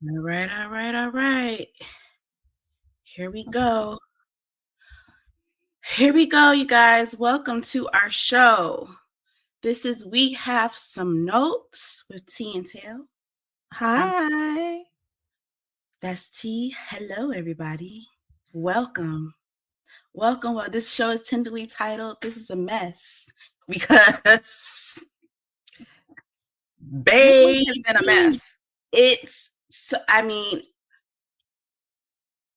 All right, all right, all right. Here we go. Here we go, you guys. Welcome to our show. This is We Have Some Notes with T and Tail. Hi. That's T. Hello, everybody. Welcome. Welcome. Well, this show is tenderly titled This is a Mess because, This baby, week has been a mess.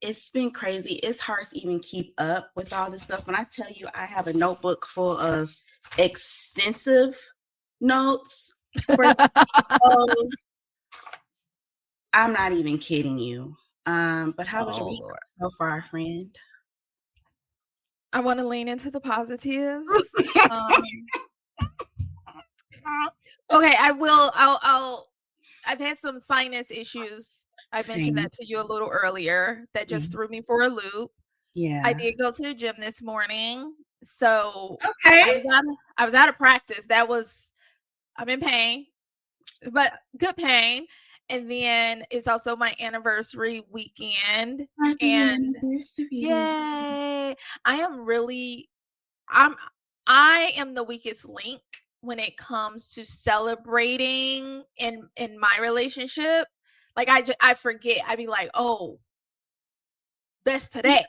it's been crazy. It's hard to even keep up with all this stuff. When I tell you I have a notebook full of extensive notes for those, I'm not even kidding you. But how was your week Lord. so far, friend? I want to lean into the positive. Okay, I will. I've had some sinus issues. I mentioned Same. that to you a little earlier. That just threw me for a loop. Yeah. I did go to the gym this morning, so Okay. I was out of practice. I'm in pain, but good pain. And then it's also my anniversary weekend. Happy And anniversary. yay! I am the weakest link when it comes to celebrating in my relationship. Like I forget. I'd be like, oh, that's today.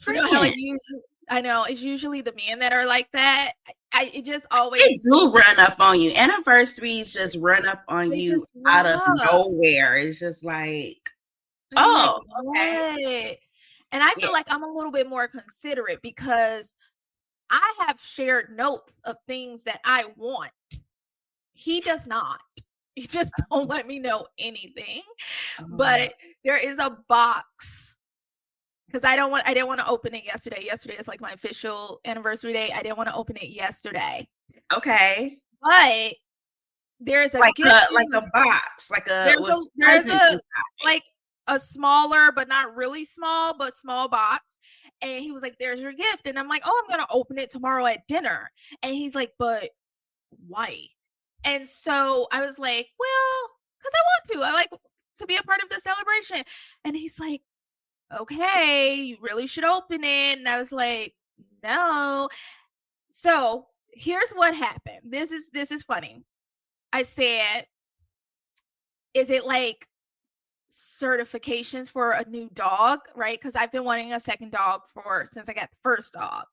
You know how like usually I know it's usually the men that are like that. It just always They do run up on you. Anniversaries just run up on you out of nowhere. It's just like, oh, okay. And I feel like I'm a little bit more considerate because I have shared notes of things that I want. He does not. He just don't let me know anything. But there is a box because I didn't want to open it yesterday. Yesterday is like my official anniversary day. I didn't want to open it yesterday. Okay. But there's a like gift a box, there's a like a smaller but not really small but small box. And he was like, there's your gift. And I'm like, oh, I'm gonna open it tomorrow at dinner. And he's like, but why? And so I was like, well, because I want to. I like to be a part of the celebration. And he's like, okay, you really should open it. And I was like, no. So here's what happened. This is funny. I said, is it like certifications for a new dog, right? Because I've been wanting a second dog since I got the first dog.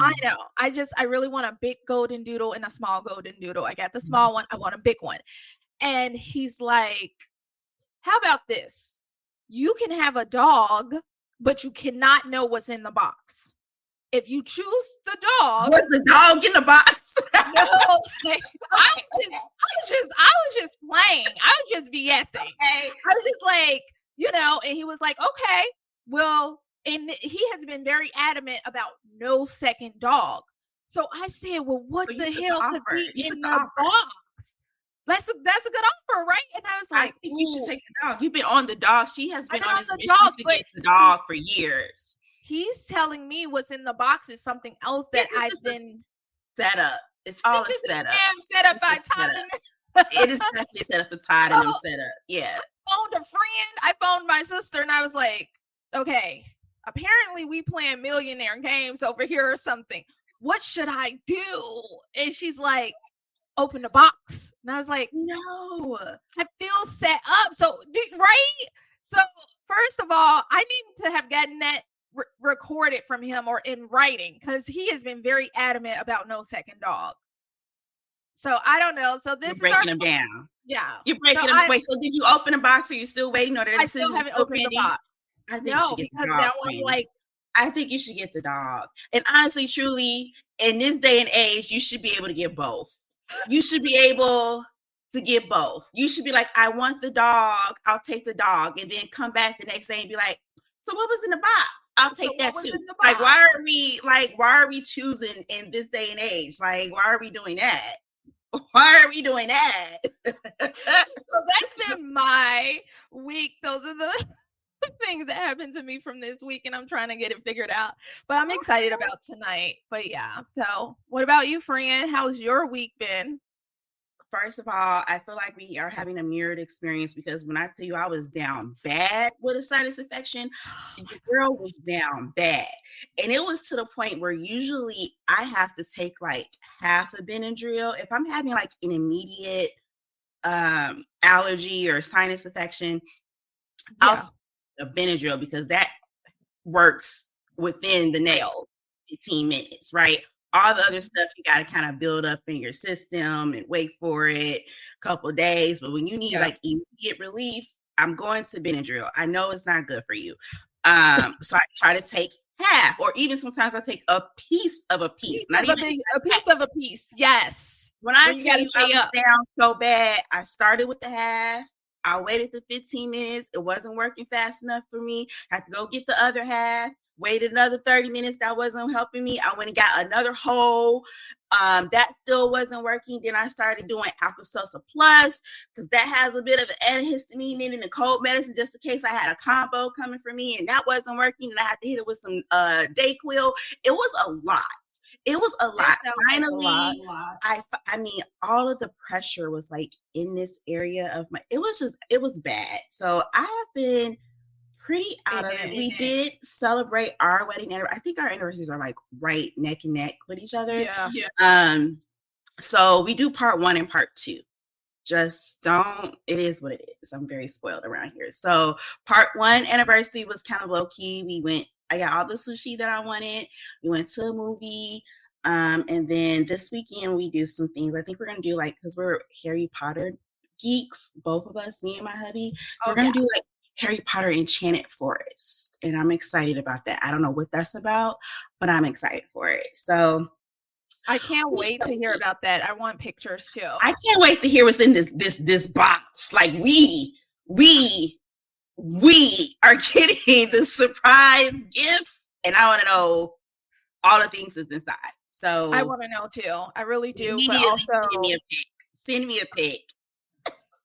I know. I really want a big golden doodle and a small golden doodle. I got the small one. I want a big one. And he's like, how about this? You can have a dog, but you cannot know what's in the box. If you choose the dog, what's the dog in the box? No, like, I was just playing. I was just BSing. Okay. I was just like, and he was like, okay, well, and he has been very adamant about no second dog. So I said, well, what the hell could be in the box? That's a good offer, right? And I was like, I think you should take the dog. You've been on the dog. She has been on this mission to get the dog for years. He's telling me what's in the box is something else that I've been set up. It's all a setup. Set up by Tyla. It is definitely set up for Tyla and setup. Yeah. I phoned a friend. I phoned my sister, and I was like, okay, apparently we playing millionaire games over here or something. What should I do? And she's like, open the box. And I was like, no, I feel set up. So, right? So, first of all, I need to have gotten that recorded from him or in writing because he has been very adamant about no second dog. So I don't know. So this You're breaking them down. Yeah, you're breaking them. Wait, so did you open the box? Or you still waiting on that decision? I still haven't opened the box. I think you should get the dog. I think you should get the dog. And honestly, truly, in this day and age, you should be able to get both. You should be able to get both. You should be like, I want the dog. I'll take the dog, and then come back the next day and be like, so what was in the box? I'll take that too. Like, why are we choosing in this day and age? Like, why are we doing that? Why are we doing that? So that's been my week. Those are the things that happened to me from this week, and I'm trying to get it figured out. But I'm excited about tonight. But yeah. So what about you, friend? How's your week been? first of all, I feel like we are having a mirrored experience because when I tell you I was down bad with a sinus infection, the girl was down bad. And it was to the point where usually I have to take like half a Benadryl. If I'm having like an immediate allergy or sinus infection, I'll a Benadryl because that works within the next 15 minutes, right? All the other stuff you got to kind of build up in your system and wait for it a couple of days. But when you need like immediate relief, I'm going to Benadryl. I know it's not good for you. So I try to take half, or even sometimes I take a piece of a piece. A piece of a piece. Yes. When I tell you I was down so bad, I started with the half. I waited the 15 minutes. It wasn't working fast enough for me. I had to go get the other half. Waited another 30 minutes. That wasn't helping me. I went and got another whole. That still wasn't working. Then I started doing Alka-Seltzer Plus because that has a bit of an antihistamine in it and cold medicine just in case I had a combo coming for me and that wasn't working. And I had to hit it with some Dayquil. It was a lot. It was a lot. Finally, I mean, all of the pressure was like in this area of my, it was bad. So I have been pretty out of it. We did celebrate our wedding. I think our anniversaries are like right neck and neck with each other. Yeah. So we do part 1 and part 2. Just don't, it is what it is. I'm very spoiled around here. So part 1 anniversary was kind of low key. I got all the sushi that I wanted. We went to a movie. And then this weekend we do some things. I think we're going to do like, because we're Harry Potter geeks, both of us, me and my hubby. So we're going to do like Harry Potter Enchanted Forest. And I'm excited about that. I don't know what that's about, but I'm excited for it. So I can't wait to hear about that. I want pictures too. I can't wait to hear what's in this box. Like we are getting the surprise gift, and I want to know all the things that's inside. So I want to know too. I really do. But also, send me a pic.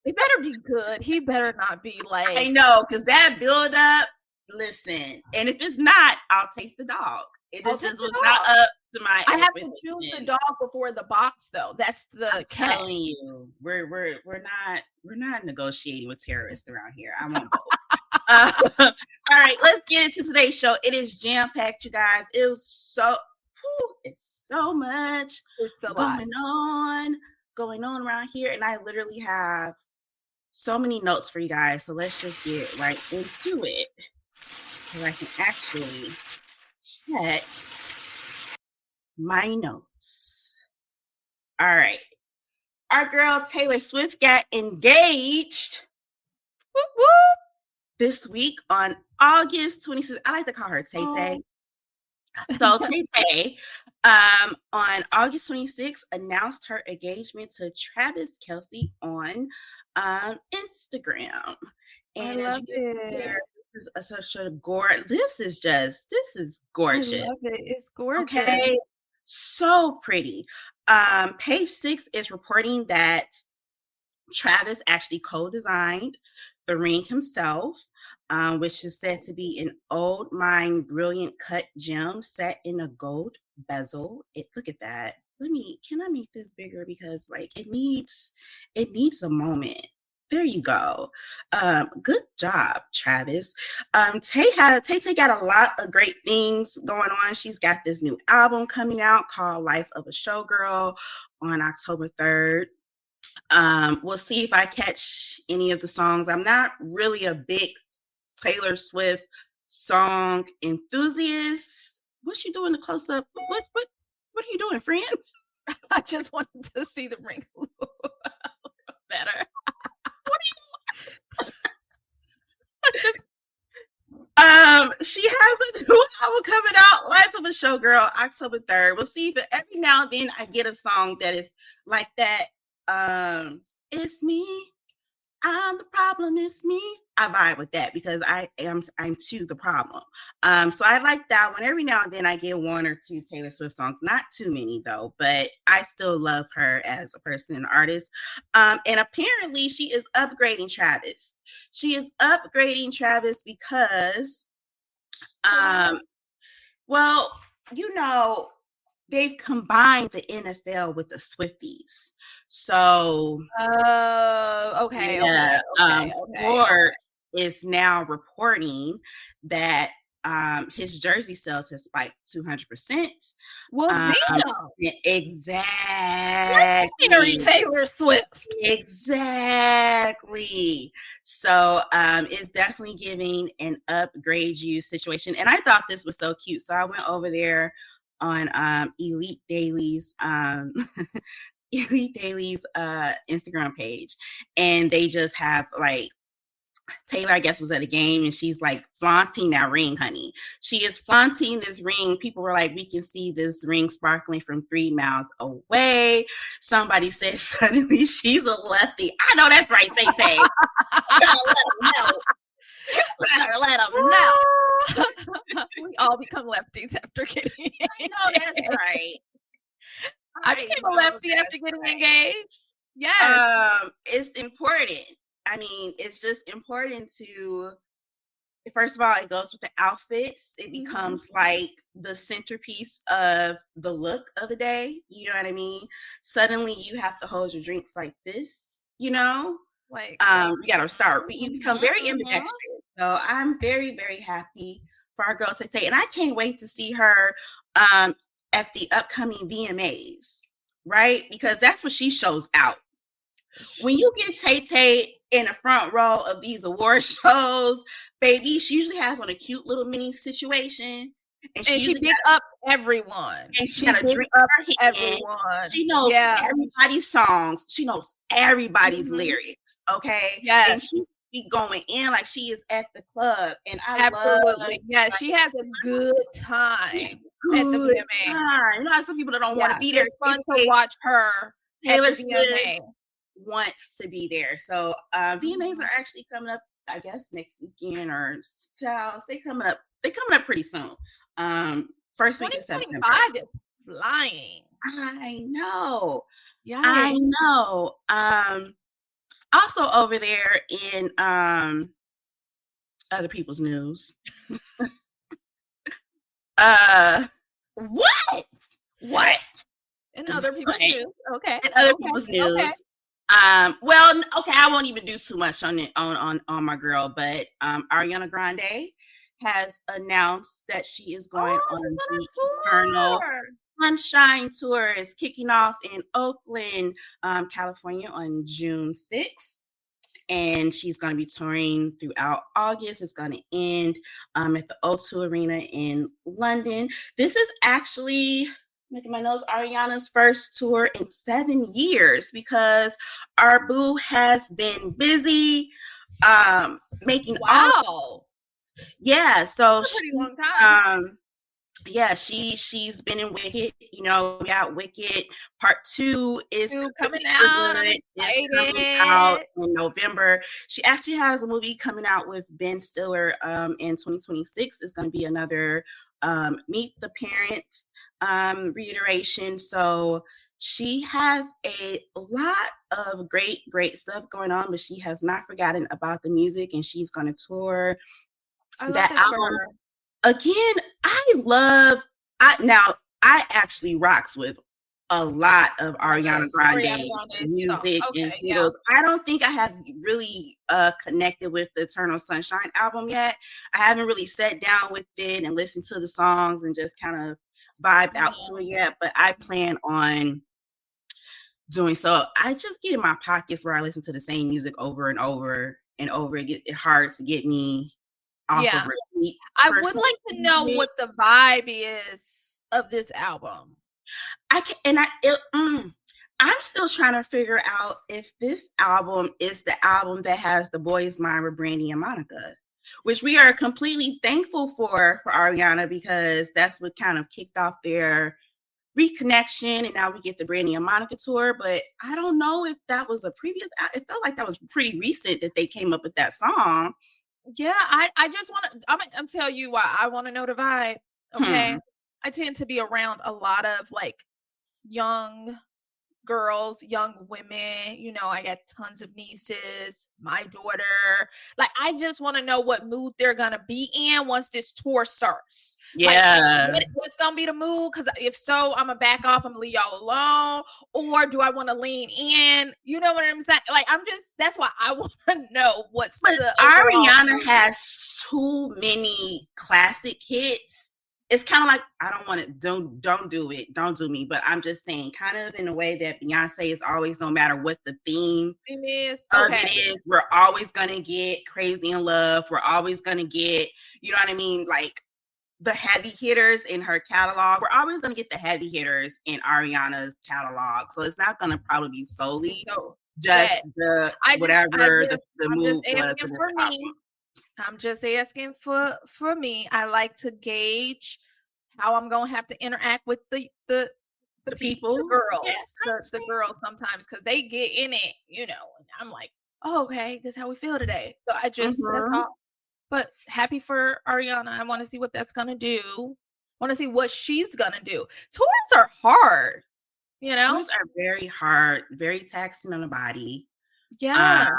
It better be good. He better not be like. I know, because that build up. Listen, and if it's not, I'll take the dog. It just was not up to my. I have to choose the dog before the box, though. That's the catch. Telling you, we're not negotiating with terrorists around here. I want both. All right, let's get into today's show. It is jam packed, you guys. It was it's so much. It's a lot going on around here, and I literally have so many notes for you guys. So let's just get right into it, so I can actually check my notes. All right. Our girl Taylor Swift got engaged this week on August 26th. I like to call her Tay Tay. So Tay Tay on August 26th announced her engagement to Travis Kelce on Instagram. And as you can see there, this is such a gorgeous. This is gorgeous. I love it. It's gorgeous. Okay. So pretty. Page 6 is reporting that Travis actually co-designed the ring himself, which is said to be an old mine brilliant cut gem set in a gold bezel. Look at that. Can I make this bigger? Because like it needs a moment. There you go. Good job, Travis. Tay got a lot of great things going on. She's got this new album coming out called Life of a Showgirl on October 3rd. We'll see if I catch any of the songs. I'm not really a big Taylor Swift song enthusiast. What's she doing the close up? What are you doing, friend? I just wanted to see the ring a little better. She has a new album coming out, Life of a Showgirl, October 3rd. We'll see if every now and then I get a song that is like that. It's me. I'm the problem. It's me. I vibe with that because I'm too the problem. So I like that one. Every now and then I get 1 or 2 Taylor Swift songs, not too many though, but I still love her as a person and artist. And apparently she is upgrading Travis. She is upgrading Travis because, well, they've combined the NFL with the Swifties. So, okay, yeah, okay, okay. Forbes is now reporting that his jersey sales has spiked 200%. Well, damn. Exactly. Marry Taylor Swift. Exactly. So it's definitely giving an upgrade you situation. And I thought this was so cute. So I went over there on Elite Daily's Elite Daily's Instagram page, and they just have like Taylor, I guess, was at a game and she's like flaunting that ring, honey. She is flaunting this ring. People were like, we can see this ring sparkling from 3 miles away. Somebody said suddenly she's a lefty. I know that's right, Tay Tay. Better let them know. We all become lefties after getting I know that's right. I became a lefty after getting engaged. Yes. It's important. I mean, it's just important to, first of all, it goes with the outfits. It becomes like the centerpiece of the look of the day. You know what I mean? Suddenly you have to hold your drinks like this, you know? Like, you got to start. You become very ambidextrous. So I'm very, very happy for our girl Tay Tay. And I can't wait to see her at the upcoming VMAs, right? Because that's what she shows out. When you get Tay Tay in the front row of these award shows, baby, she usually has on a cute little mini situation. And she big up everyone. And she got a drink up everyone. She knows everybody's songs. She knows everybody's lyrics. Okay. Yes. And she be going in like she is at the club. And I absolutely. Yeah, she has a good time at the VMA. You know how some people that don't want to be there. It's fun to watch her. Taylor Swift wants to be there. So VMAs are actually coming up, I guess, next weekend or so. They coming up pretty soon. First week of September. 2025 is flying. I know. Yeah. I know. Also over there in other people's news. What? In other people's news. Okay. In other people's news. Okay. Well, okay, I won't even do too much on it on my girl, but Ariana Grande has announced that she is going on the Eternal Sunshine Tour. Is kicking off in Oakland, California on June 6th. And she's going to be touring throughout August. It's going to end at the O2 Arena in London. This is actually, making my notes, Ariana's first tour in 7 years because our boo has been busy making Yeah, so that's a pretty long time. Yeah, she's been in Wicked. You know, we got Wicked Part 2 is coming out. It's coming out in November. She actually has a movie coming out with Ben Stiller in 2026. It's going to be another Meet the Parents reiteration. So she has a lot of great stuff going on, but she has not forgotten about the music, and she's going to tour that album. Again, I actually rocks with a lot of Ariana Grande's music and singles. I don't think I have really connected with the Eternal Sunshine album yet. I haven't really sat down with it and listened to the songs and just kind of vibed out to it yet, but I plan on doing so. I just get in my pockets where I listen to the same music over and over and over. It's hard to get me off of repeat. I would like to know what the vibe is of this album. I'm still trying to figure out if this album is the album that has the boys' mind with Brandy and Monica, which we are completely thankful for Ariana, because that's what kind of kicked off their reconnection, and now we get the Brandy and Monica tour. But I don't know if that was a previous. It felt like that was pretty recent that they came up with that song. Yeah, I just want to. I'm tell you why I want to know the vibe. Okay, I tend to be around a lot of like young girls, young women. You know, I got tons of nieces, my daughter. Like, I just want to know what mood they're gonna be in once this tour starts. Yeah. Like, what's gonna be the mood? Because if so, I'm gonna back off. I'm gonna leave y'all alone. Or do I want to lean in? You know what I'm saying? Like, that's why I want to know what's the Ariana mood. has too many classic hits. It's kind of like, I don't want to, don't do it, don't do me. But I'm just saying, kind of in a way that Beyonce is always, no matter what the theme is, of it is, we're always gonna get Crazy in Love. We're always gonna get, you know what I mean, like the heavy hitters in her catalog. We're always gonna get the heavy hitters in Ariana's catalog. So it's not gonna probably be solely just the whatever the move was for this album. I'm just asking for me. I like to gauge how I'm gonna have to interact with the people, the girls, the girls sometimes, because they get in it, you know. And I'm like, oh, okay, this is how we feel today. So I just that's all. But happy for Ariana. I want to see what that's gonna do. Want to see what she's gonna do. Tours are hard, you know. Tours are very hard, very taxing on the body. Yeah,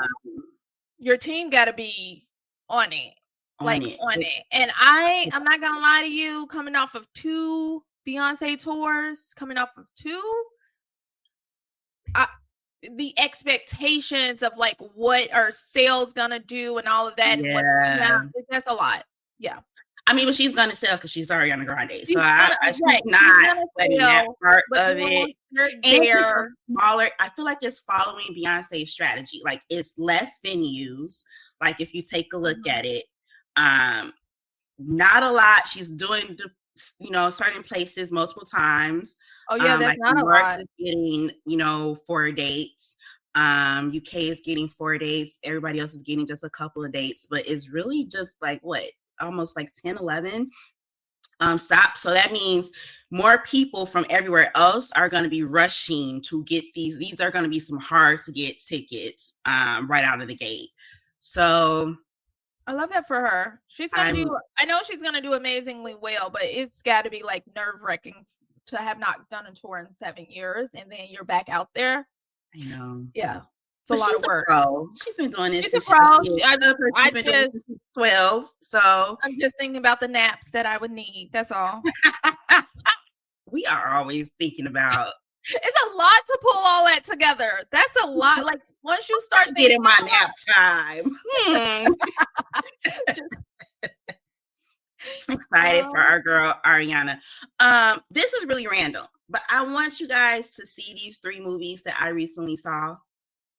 your team got to be on it, on it. And I'm not gonna lie to you, coming off of 2 Beyonce tours, the expectations of like what are sales gonna do and all of that, and that's a lot. Yeah. I mean, but she's gonna sell because she's Ariana Grande, so she's not sweating that part of it. And it's smaller. I feel like it's following Beyonce's strategy. Like, it's less venues. Like, if you take a look at it, not a lot. She's doing certain places multiple times. Oh yeah, that's not a lot. Getting 4 dates. UK is getting 4 dates. Everybody else is getting just a couple of dates, but it's really just like what? Almost like 10, 11 stops. So that means more people from everywhere else are going to be rushing to get these. These are going to be some hard to get tickets right out of the gate. So I love that for her. I know she's going to do amazingly well, but it's got to be like nerve-wracking to have not done a tour in 7 years and then you're back out there. I know. Yeah. It's a lot of work. She's been doing this. She's a pro. She's been doing this since 12. So I'm just thinking about the naps that I would need. That's all. We are always thinking about. It's a lot to pull all that together. That's a lot. Like, once you start getting my nap time. I'm excited for our girl Ariana. This is really random, but I want you guys to see these 3 movies that I recently saw.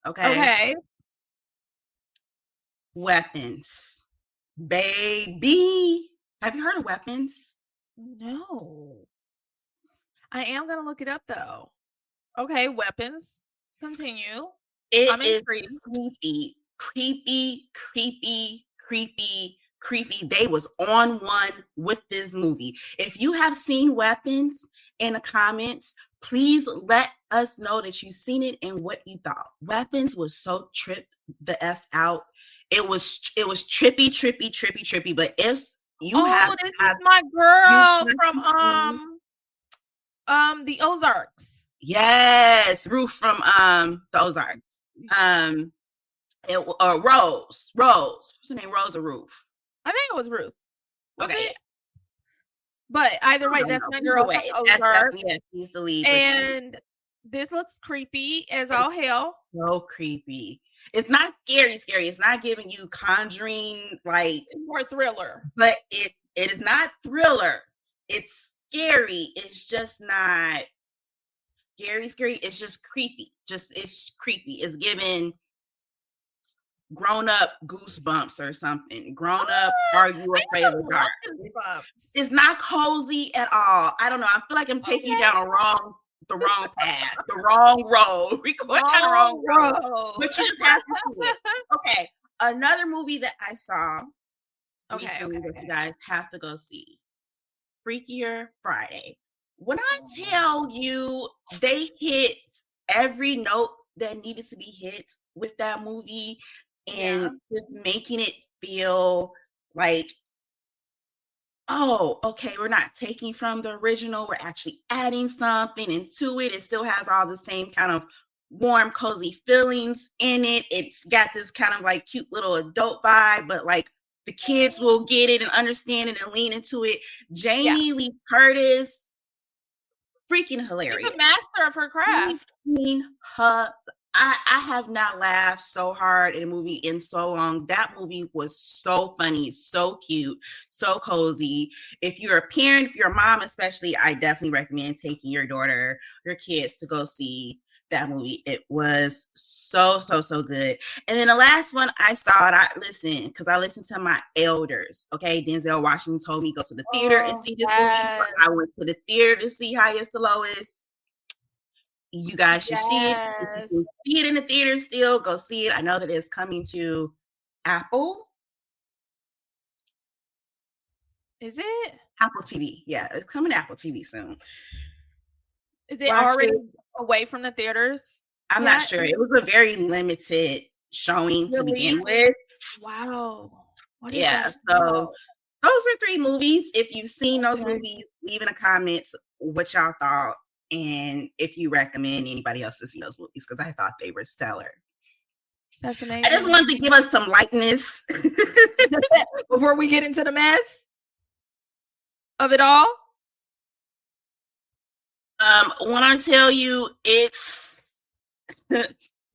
Okay. Weapons. Baby. Have you heard of Weapons? No. I am going to look it up though. Okay, Weapons. Continue. It is creepy. They was on one with this movie. If you have seen Weapons in the comments, please let us know that you've seen it and what you thought. Weapons was so tripped the F out. It was trippy. But if you this is my girl from the Ozarks. Yes, Ruth from the Ozarks. Rose. What's her name? Rose or Ruth? I think it was Ruth. Okay. But either way, that's my girl from Ozark. Yes, he's the lead. And this looks creepy as all hell. So creepy. It's not scary. It's not giving you Conjuring, like. It's more thriller. But it is not thriller. It's scary. It's just not scary. It's just creepy. It's creepy. It's giving grown up Goosebumps or something. Grown up, are you afraid of the dark? It's not cozy at all. I don't know. I feel like I'm taking you down the wrong path, the wrong road. We're going down the wrong road. But you just have to see it. Okay. Another movie that I saw recently that you guys have to go see. Freakier Friday. When I tell you they hit every note that needed to be hit with that movie, and just making it feel like oh, okay, we're not taking from the original, we're actually adding something into it. It still has all the same kind of warm, cozy feelings in it. It's got this kind of like cute little adult vibe, but like the kids will get it and understand it and lean into it. Jamie Lee Curtis, freaking hilarious. She's a master of her craft. I have not laughed so hard in a movie in so long. That movie was so funny, so cute, so cozy. If you're a parent, if you're a mom especially, I definitely recommend taking your daughter, your kids to go see that movie. It was so good. And then the last one I saw, and I listened because I listened to my elders. Okay, Denzel Washington told me go to the theater and see this movie. So I went to the theater to see Highest to Lowest. You guys should see it. If you can see it in the theater still, go see it. I know that it's coming to Apple. Is it? Apple TV. Yeah, it's coming to Apple TV soon. Is it already away from the theaters? I'm not sure. It was a very limited showing to begin with. Wow. Yeah, so those are 3 movies. If you've seen those movies, leave in the comments what y'all thought and if you recommend anybody else to see those movies, because I thought they were stellar. That's amazing. I just wanted to give us some lightness before we get into the mess of it all. When I tell you it's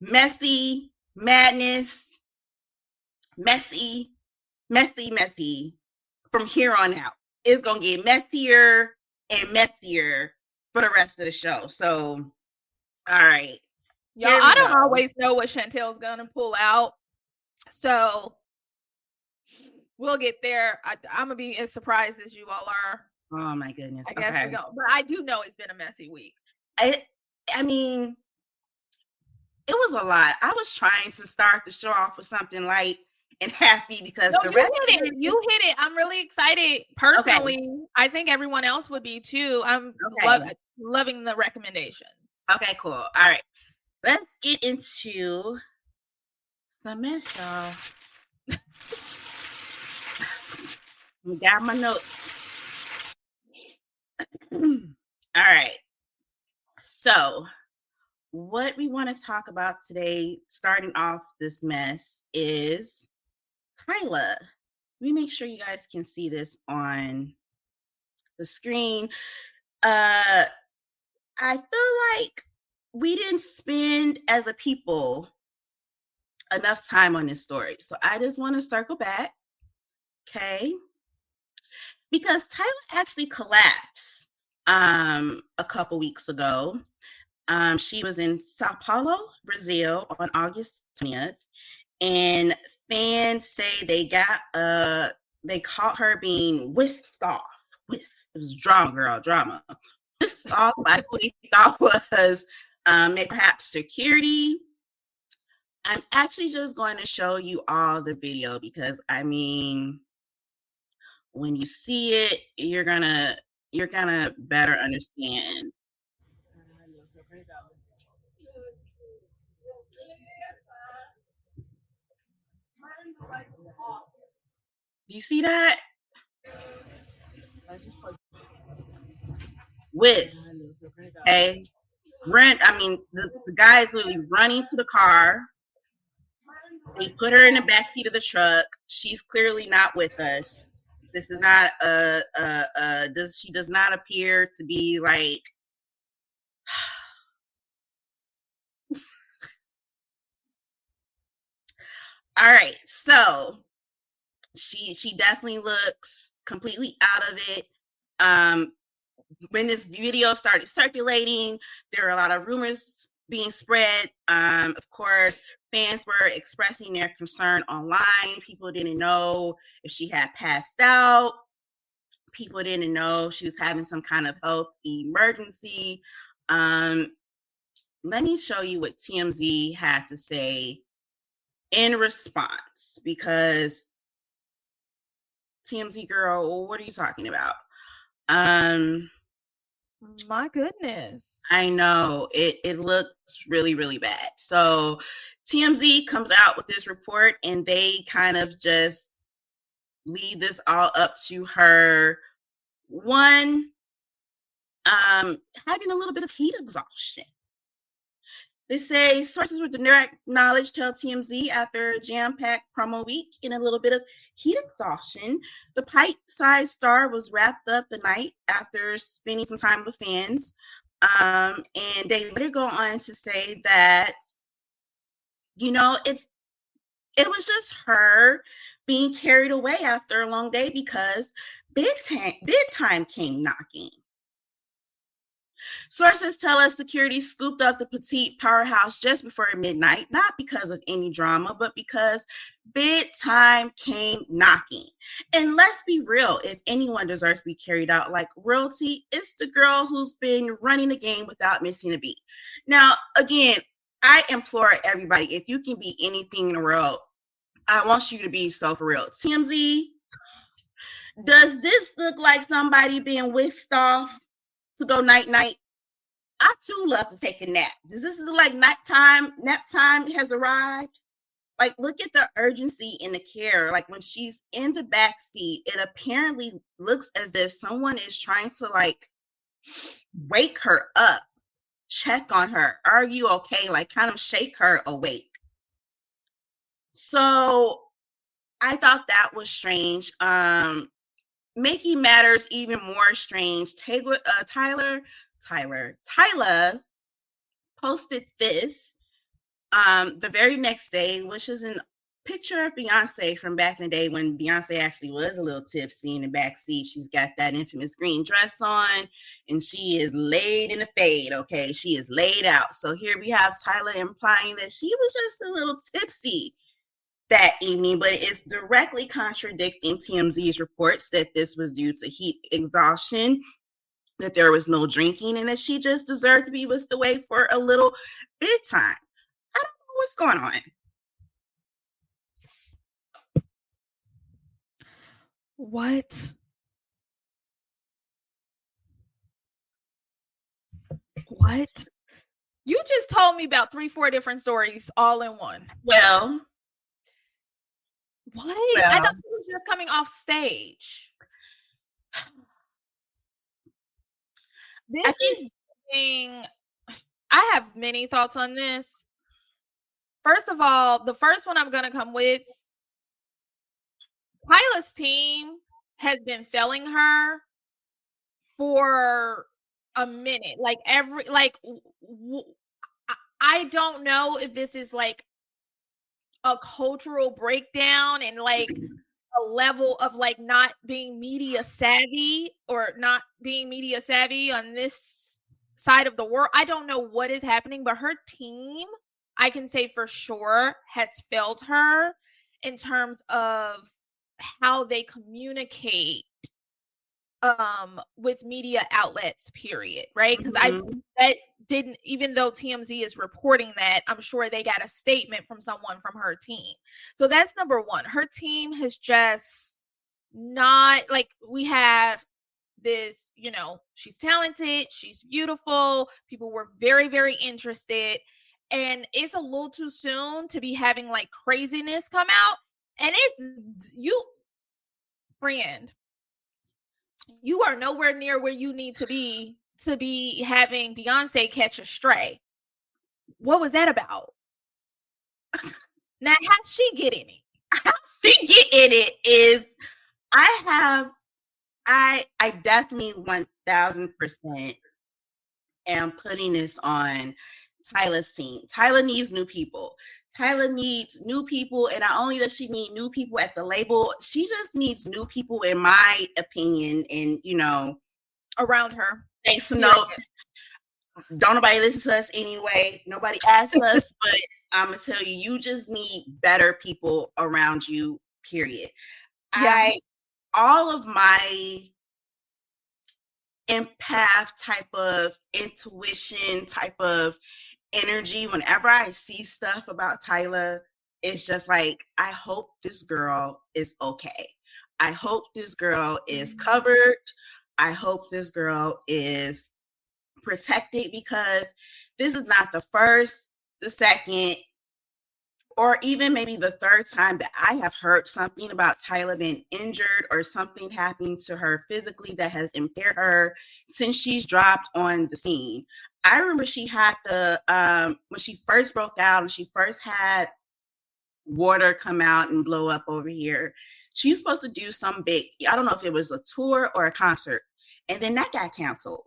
messy, madness, messy from here on out. It's gonna get messier and messier for the rest of the show. So, all right. Y'all, I don't always know what Chantel's gonna pull out. So we'll get there. I'm gonna be as surprised as you all are. Oh my goodness. I guess we go. But I do know it's been a messy week. I mean, it was a lot. I was trying to start the show off with something light and happy because the rest you hit it. I'm really excited. Personally, I think everyone else would be too. I'm loving the recommendations. Okay, cool. All right. Let's get into some mess, y'all. I got my notes. All right. So, what we want to talk about today, starting off this mess, is Tyla. Let me make sure you guys can see this on the screen. I feel like we didn't spend as a people enough time on this story. So I just want to circle back. Okay. Because Tyla actually collapsed a couple weeks ago. She was in Sao Paulo, Brazil on August 20th. And fans say they caught her being whisked off. It was drama. Whisked off by who they thought was perhaps security. I'm actually just going to show you all the video because I mean, when you see it, you're gonna better understand. Do you see that? Whisk. Okay. The guy is literally running to the car. They put her in the backseat of the truck. She's clearly not with us. This is not she does not appear to be like all right, so she definitely looks completely out of it. When this video started circulating, there were a lot of rumors being spread. Of course, fans were expressing their concern online. People didn't know if she had passed out. People didn't know if she was having some kind of health emergency. Let me show you what TMZ had to say in response, because TMZ girl, what are you talking about? My goodness. I know it looks really, really bad. So TMZ comes out with this report and they kind of just leave this all up to her. One, having a little bit of heat exhaustion. They say sources with direct knowledge tell TMZ after a jam-packed promo week and a little bit of heat exhaustion, the pipe-sized star was wrapped up the night after spending some time with fans. And they later go on to say that, you know, it was just her being carried away after a long day because bedtime came knocking. Sources tell us security scooped up the petite powerhouse just before midnight, not because of any drama, but because bedtime came knocking. And let's be real, if anyone deserves to be carried out like royalty, it's the girl who's been running the game without missing a beat. Now, again, I implore everybody, if you can be anything in the world, I want you to be so for real. TMZ, does this look like somebody being whisked off to go night-night? I too love to take a nap. Does this look like nap time has arrived? Like, look at the urgency in the care. Like, when she's in the back seat, it apparently looks as if someone is trying to, like, wake her up, check on her. Are you okay? Like, kind of shake her awake. So I thought that was strange. Making matters even more strange, Tyla posted this the very next day, which is a picture of Beyonce from back in the day when Beyonce actually was a little tipsy in the back seat. She's got that infamous green dress on and she is laid in a fade. Okay, she is laid out. So here we have Tyla implying that she was just a little tipsy that evening, but it's directly contradicting TMZ's reports that this was due to heat exhaustion, that there was no drinking, and that she just deserved to be whisked away for a little bedtime. I don't know what's going on. What? You just told me about 3-4 different stories all in one. Well, what? I thought she was just coming off stage. This is thing. I have many thoughts on this. First of all, the first one I'm going to come with, Tyla's team has been failing her for a minute. Like I don't know if this is like a cultural breakdown and like a level of like not being media savvy or not being media savvy on this side of the world. I don't know what is happening, but her team, I can say for sure, has failed her in terms of how they communicate with media outlets, period, right? Because that didn't, even though TMZ is reporting that, I'm sure they got a statement from someone from her team. So that's number one. Her team has just not, like, we have this, you know, she's talented, she's beautiful, people were very, very interested, and it's a little too soon to be having like craziness come out. And it's you, friend, you are nowhere near where you need to be having Beyonce catch a stray. What was that about? Now, how's she getting it? How she get in it is, I definitely 1000% am putting this on Tyla's team. Tyla needs new people. Tyla needs new people, and not only does she need new people at the label, she just needs new people, in my opinion, and, you know, around her. Take some notes. Don't nobody listen to us anyway. Nobody asked us, but I'm gonna tell you, you just need better people around you, period. Yeah. All of my empath type of intuition type of energy, whenever I see stuff about Tyla, it's just like, I hope this girl is okay. I hope this girl is covered. I hope this girl is protected, because this is not the first, the second, or even maybe the third time that I have heard something about Tyla being injured or something happening to her physically that has impaired her since she's dropped on the scene. I remember she had when she first broke out and she first had water come out and blow up over here. She was supposed to do some big, I don't know if it was a tour or a concert, and then that got canceled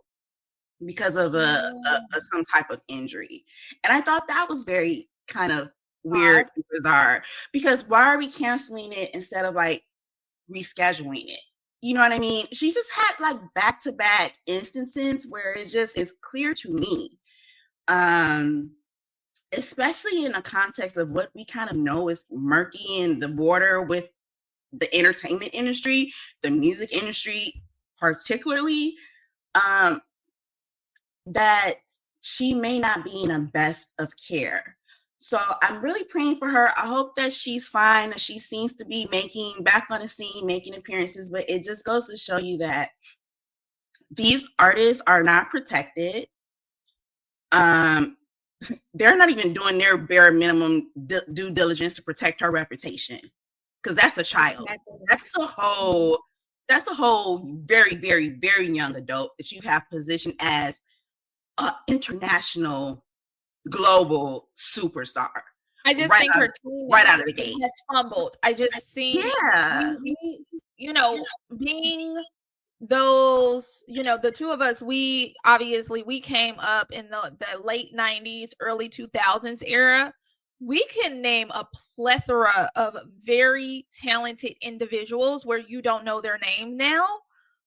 because of some type of injury. And I thought that was very kind of weird and bizarre, because why are we canceling it instead of like rescheduling it? You know what I mean? She just had like back-to-back instances where it just is clear to me, especially in the context of what we kind of know is murky in the water with the entertainment industry, the music industry particularly, that she may not be in the best of care. So I'm really praying for her. I hope that she's fine, that she seems to be back on the scene, making appearances, but it just goes to show you that these artists are not protected. They're not even doing their bare minimum due diligence to protect her reputation, because that's a child. That's a whole very, very, very young adult that you have positioned as an international, global superstar. I just think her team out of the gate has fumbled. I just think, being those, the two of us, we came up in the late 90s, early 2000s era. We can name a plethora of very talented individuals where you don't know their name now,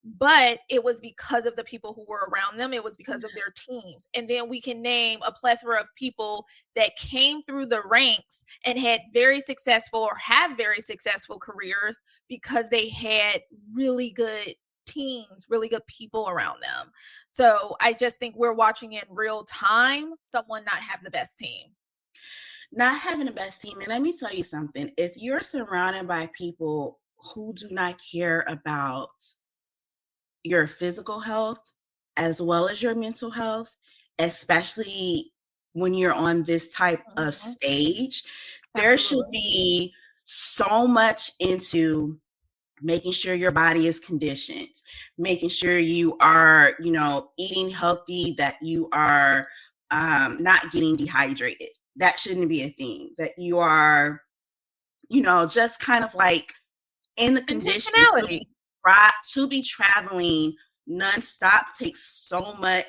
but it was because of the people who were around them. It was because of their teams. And then we can name a plethora of people that came through the ranks and had very successful or have very successful careers because they had really good teams, really good people around them. So I just think we're watching in real time someone not have the best team. Not having the best team. And let me tell you something. If you're surrounded by people who do not care about your physical health as well as your mental health, especially when you're on this type of stage, there should be so much into making sure your body is conditioned, making sure you are, eating healthy, that you are not getting dehydrated. That shouldn't be a thing. That you are, just kind of like in the condition to be traveling nonstop takes a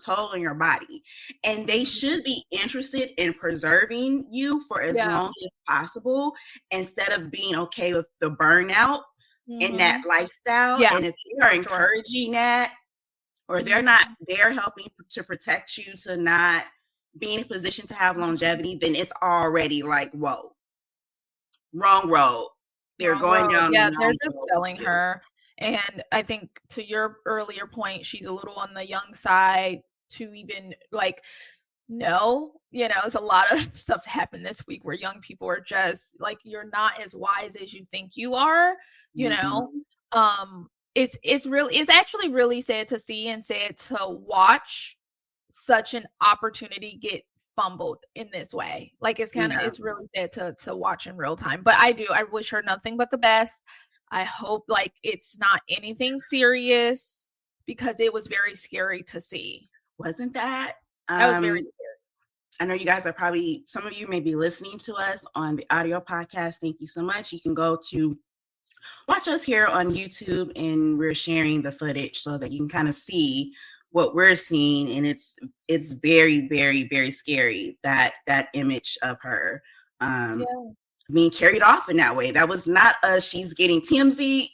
toll on your body. And they should be interested in preserving you for as long as possible, instead of being okay with the burnout in that lifestyle. And if they are encouraging that, or they're not there helping to protect you to not be in a position to have longevity, then it's already like, whoa, wrong road. They're going down. Yeah, they're just selling her. And I think, to your earlier point, she's a little on the young side to even it's a lot of stuff happened this week where young people are just like, you're not as wise as you think you are, it's actually really sad to see and sad to watch such an opportunity get fumbled in this way. Like, it's it's really sad to watch in real time. But I wish her nothing but the best. I hope it's not anything serious, because it was very scary to see. Wasn't that? That was very scary. I know you guys are probably, some of you may be listening to us on the audio podcast. Thank you so much. You can go to watch us here on YouTube, and we're sharing the footage so that you can kind of see what we're seeing. And it's very, very, very scary, that image of her being carried off in that way. That was not she's getting TMZ.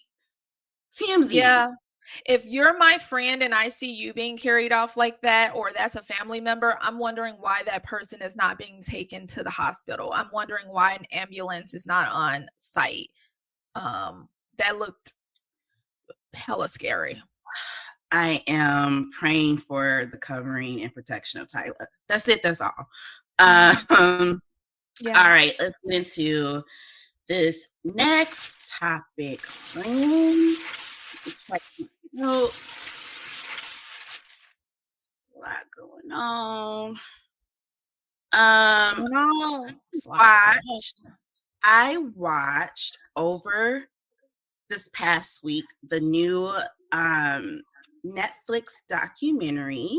Yeah. If you're my friend and I see you being carried off like that, or that's a family member, I'm wondering why that person is not being taken to the hospital. I'm wondering why an ambulance is not on site. That looked hella scary. I am praying for the covering and protection of Tyla. That's it. That's all. All right, let's get into this next topic. A lot going on. No. I watched over this past week the new Netflix documentary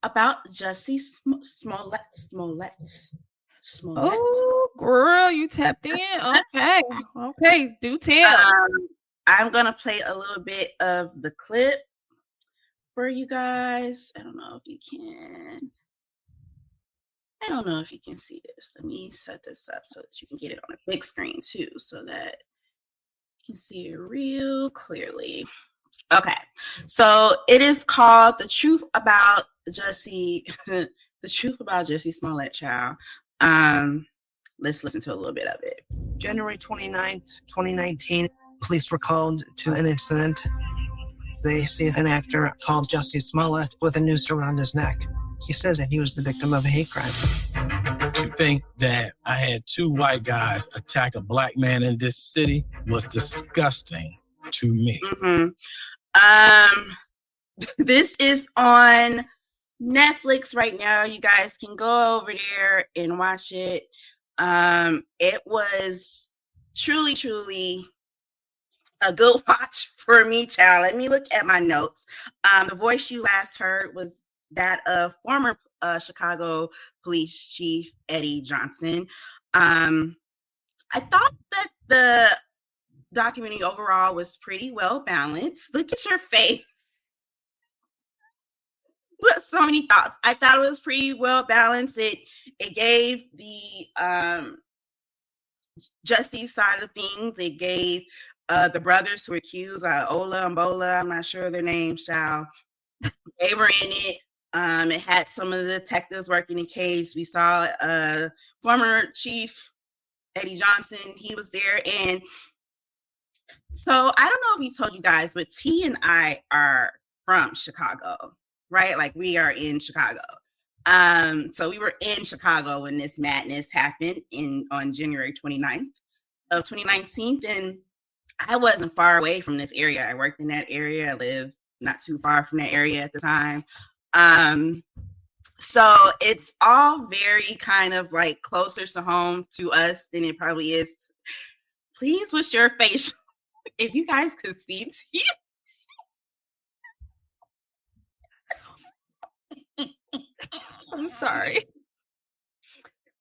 about Jussie Smollett. Oh, girl, you tapped in. Okay. Okay, do tell. I'm gonna play a little bit of the clip for you guys. I don't know if you can. I don't know if you can see this. Let me set this up so that you can get it on a big screen too, so that you can see it real clearly. Okay, so it is called "The Truth About Jussie." The Truth About Jussie Smollett, child. Let's listen to a little bit of it. January 29th, 2019, police were called to an incident. They see an actor called Jussie Smollett with a noose around his neck. He says that he was the victim of a hate crime. To think that I had two white guys attack a black man in this city was disgusting to me. This is on Netflix right now. You guys can go over there and watch it. It was truly a good watch for me, child. Let me look at my notes. The voice you last heard was that of former Chicago Police Chief Eddie Johnson. I thought that the documentary overall was pretty well balanced. Look at your face. So many thoughts. I thought it was pretty well balanced. It gave the Jussie side of things. It gave the brothers who were accused, Ola and Bola, I'm not sure their names, child. They were in it. It had some of the detectives working the case. We saw former Chief Eddie Johnson. He was there. And so I don't know if he told you guys, but T and I are from Chicago, right? Like we are in Chicago. So we were in Chicago when this madness happened on January 29th of 2019. And I wasn't far away from this area. I worked in that area. I lived not too far from that area at the time. So it's all very kind of like closer to home to us than it probably is. Please, what's your face? If you guys could see I'm sorry.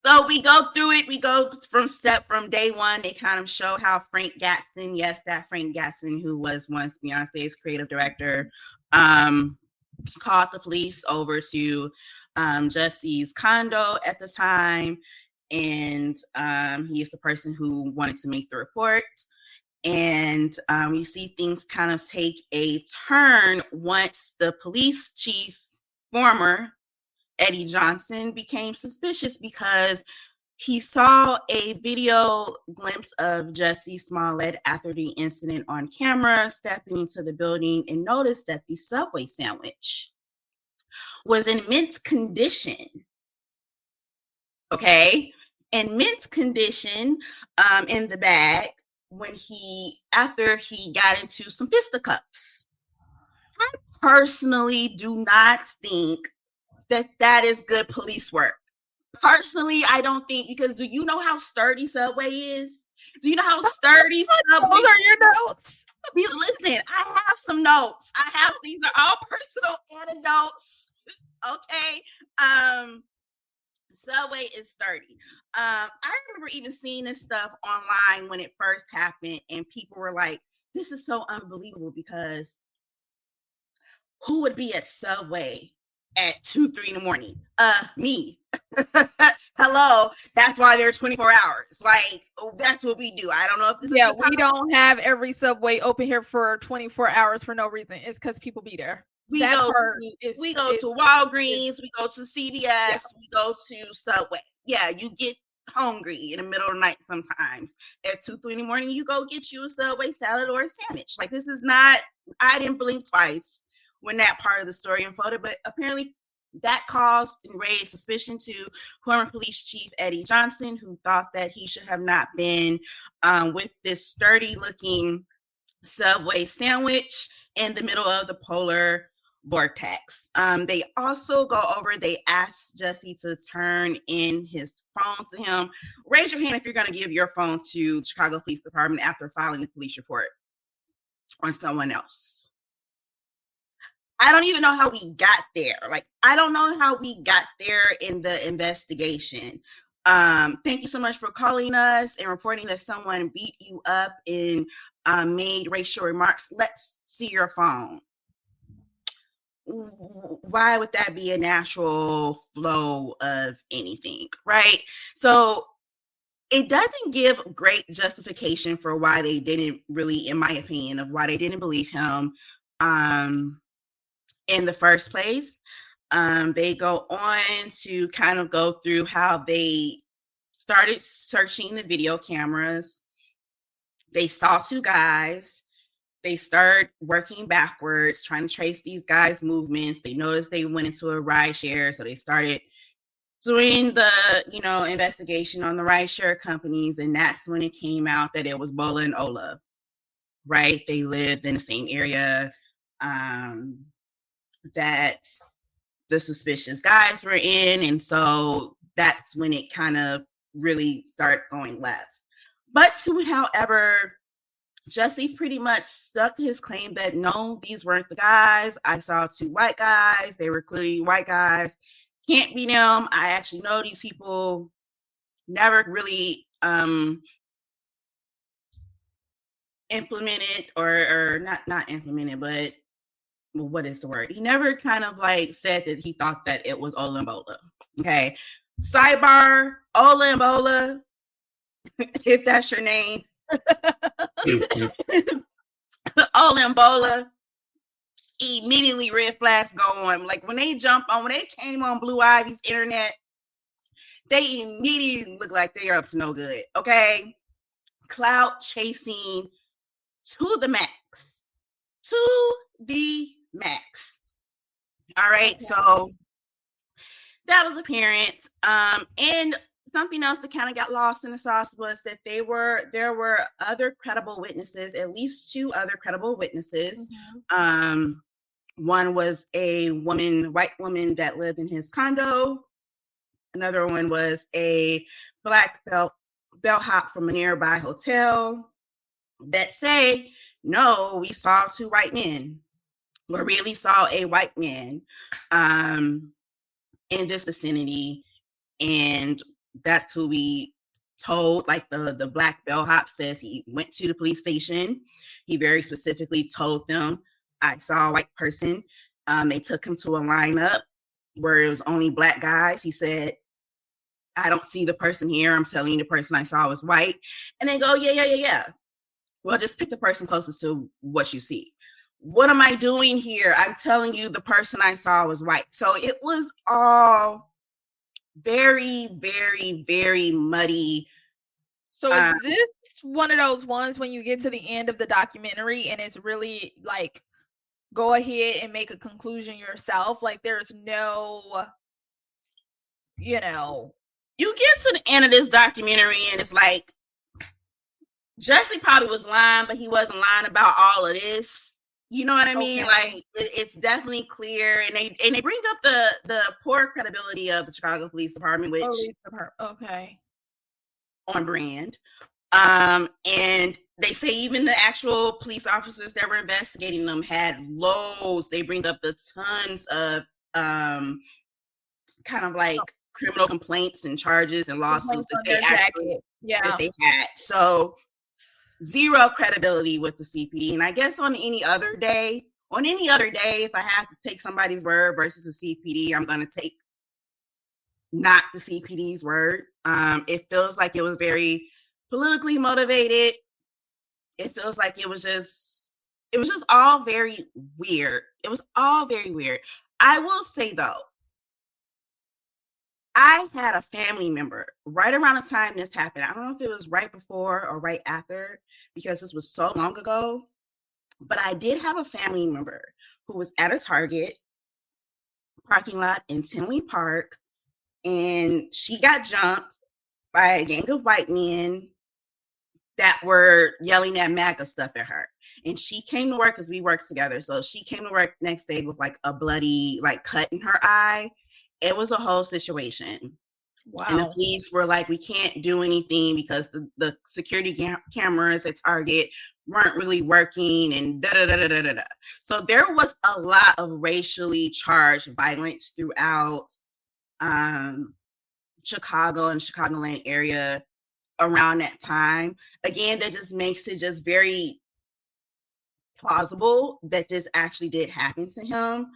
So we go through it. We go from day one. They kind of show how Frank Gatson, yes, that Frank Gatson who was once Beyonce's creative director, called the police over to Jussie's condo at the time. And he is the person who wanted to make the report. And we see things kind of take a turn once the police chief, former Eddie Johnson, became suspicious because he saw a video glimpse of Jussie Smollett after the incident on camera, stepping into the building, and noticed that the Subway sandwich was in mint condition. Okay, in mint condition in the bag after he got into some fisticuffs. I personally do not think that is good police work. Personally, I don't think, because do you know how sturdy Subway is? Do you know how sturdy Subway is? Those are your notes. Listen, I have some notes. These are all personal anecdotes. Okay. Subway is sturdy. I remember even seeing this stuff online when it first happened, and people were like, this is so unbelievable because who would be at Subway at 2-3 in the morning? Me. Hello. That's why they're 24 hours. Like, that's what we do. I don't know if this is we don't have every Subway open here for 24 hours for no reason. It's because people be there. We go to Walgreens, we go to CVS, we go to Subway. Yeah, you get hungry in the middle of the night sometimes. At 2-3 in the morning, you go get you a Subway salad or a sandwich. Like, this is not, I didn't blink twice when that part of the story unfolded, but apparently that caused and raised suspicion to former police chief Eddie Johnson, who thought that he should have not been with this sturdy looking Subway sandwich in the middle of the polar vortex. They also they asked Jesse to turn in his phone to him. Raise your hand if you're going to give your phone to the Chicago Police Department after filing a police report on someone else. I don't even know how we got there. Like, I don't know how we got there in the investigation. Thank you so much for calling us and reporting that someone beat you up and made racial remarks. Let's see your phone. Why would that be a natural flow of anything, right? So it doesn't give great justification for why they didn't really, in my opinion, of why they didn't believe him in the first place. They go on to kind of go through how they started searching the video cameras. They saw two guys. They start working backwards, trying to trace these guys' movements. They noticed they went into a rideshare, so they started doing the, investigation on the rideshare companies, and that's when it came out that it was Bola and Ola, right? They lived in the same area that the suspicious guys were in, and so that's when it kind of really started going left. But however, Jesse pretty much stuck to his claim that no, these weren't the guys. I saw two white guys. They were clearly white guys. Can't be them. I actually know these people. Never really implemented or not implemented, but what is the word? He never kind of like said that he thought that it was Ola and Bola. Okay. Sidebar, Ola and Bola, if that's your name. Ola and Bola, immediately red flags go on. Like when they came on Blue Ivy's internet, they immediately look like they are up to no good. Okay. Clout chasing to the max. To the max. All right. Okay. So that was apparent. And something else that kind of got lost in the sauce was that there were other credible witnesses, at least two other credible witnesses. Mm-hmm. One was a white woman that lived in his condo. Another one was a black bellhop from a nearby hotel that say, no, we saw two white men. We really saw a white man in this vicinity, and that's who we told. Like the black bellhop says he went to the police station. He very specifically told them, I saw a white person. They took him to a lineup where it was only black guys. He said, I don't see the person here. I'm telling you, the person I saw was white. And they go, yeah. Well, just pick the person closest to what you see. What am I doing here? I'm telling you, the person I saw was white. So it was all very, very, very muddy. So is this one of those ones when you get to the end of the documentary and it's really like, go ahead and make a conclusion yourself? Like there's no, you get to the end of this documentary and it's like, Jesse probably was lying, but he wasn't lying about all of this. You know what I mean? Okay. Like it's definitely clear, and they bring up the poor credibility of the Chicago Police Department, which okay, on brand. And they say even the actual police officers that were investigating them had loads. They bring up the tons of kind of like criminal complaints and charges and lawsuits that they had. So zero credibility with the CPD. And I guess on any other day, if I have to take somebody's word versus a CPD, I'm going to take not the CPD's word. It feels like it was very politically motivated. It feels like it was just all very weird. It was all very weird. I will say though, I had a family member right around the time this happened. I don't know if it was right before or right after, because this was so long ago, but I did have a family member who was at a Target parking lot in Tinley Park, and she got jumped by a gang of white men that were yelling that MAGA stuff at her. And she came to work because we worked together. So she came to work next day with like a bloody like cut in her eye. It was a whole situation. Wow. And the police were like, we can't do anything because the security cameras at Target weren't really working and da da da da da da. So there was a lot of racially charged violence throughout Chicago and Chicagoland area around that time. Again, that just makes it just very plausible that this actually did happen to him.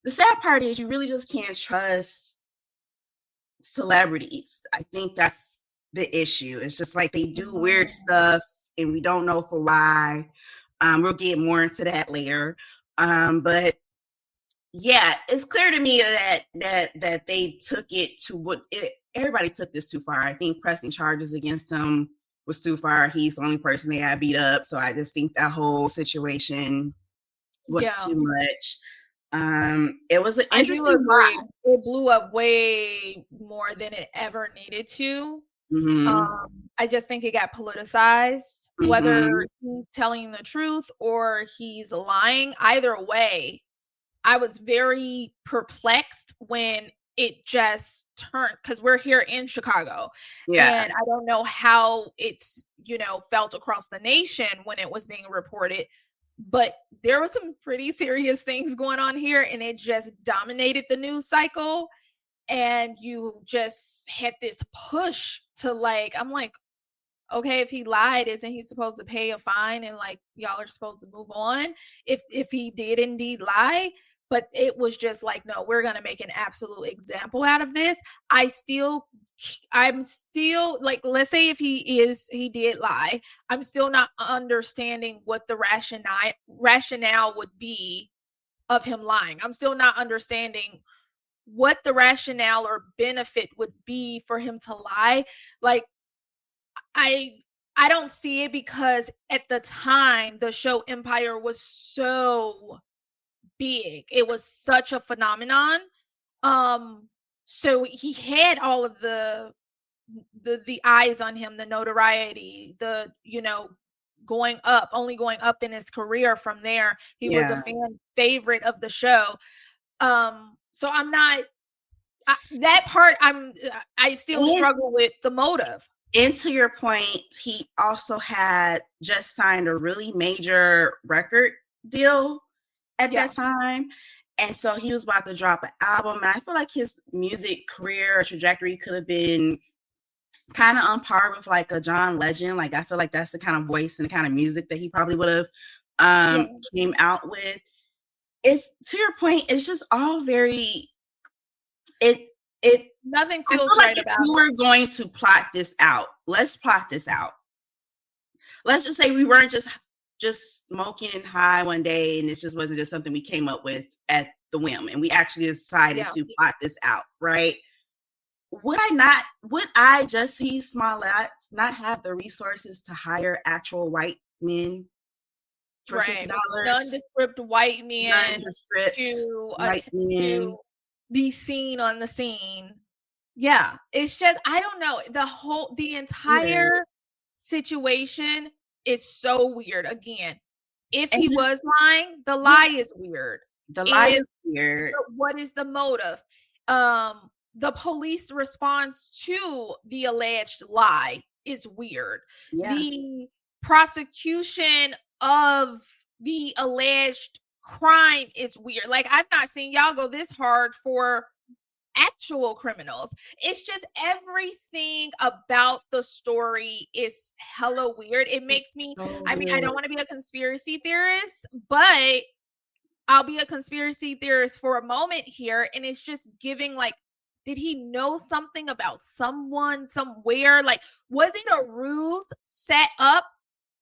The sad part is you really just can't trust celebrities. I think that's the issue. It's just like they do weird stuff and we don't know for why. We'll get more into that later. But yeah, it's clear to me that they took it to everybody took this too far. I think pressing charges against him was too far. He's the only person they got beat up. So I just think that whole situation was too much. It was an interesting ride. It blew up way more than it ever needed to. I just think it got politicized, whether he's telling the truth or he's lying. Either way, I was very perplexed when it just turned, because we're here in Chicago. Yeah. And I don't know how it's, felt across the nation when it was being reported. But there were some pretty serious things going on here, and it just dominated the news cycle. And you just had this push to I'm like, okay, if he lied, isn't he supposed to pay a fine and y'all are supposed to move on if he did indeed lie? But it was just like, no, we're going to make an absolute example out of this. I'm still let's say if he did lie, I'm still not understanding what the rationale would be of him lying. I'm still not understanding what the rationale or benefit would be for him to lie. I don't see it, because at the time the show Empire was so big. It was such a phenomenon. So he had all of the eyes on him, the notoriety, the only going up in his career from there. He was a fan favorite of the show. So I'm not that part. I still struggle with the motive. And to your point, he also had just signed a really major record deal at that time. And so he was about to drop an album. And I feel like his music career or trajectory could have been kind of on par with a John Legend. I feel like that's the kind of voice and the kind of music that he probably would have came out with. It's, to your point, it's just all very nothing feels right about it. We were going to plot this out. Let's plot this out. Let's just say we weren't just smoking high one day and it just wasn't just something we came up with at the whim, and we actually decided to plot this out, right? Would I, Jussie Smollett, not have the resources to hire actual white men for $50? Nondescript white men to be seen on the scene. Yeah, it's just, I don't know. The entire situation is so weird. Again, if he was lying, the lie is weird. The lie is weird. What is the motive? The police response to the alleged lie is weird. Yeah. The prosecution of the alleged crime is weird. I've not seen y'all go this hard for actual criminals. It's just everything about the story is hella weird. It makes me, I don't want to be a conspiracy theorist, but I'll be a conspiracy theorist for a moment here. And it's just giving did he know something about someone somewhere? Was it a ruse set up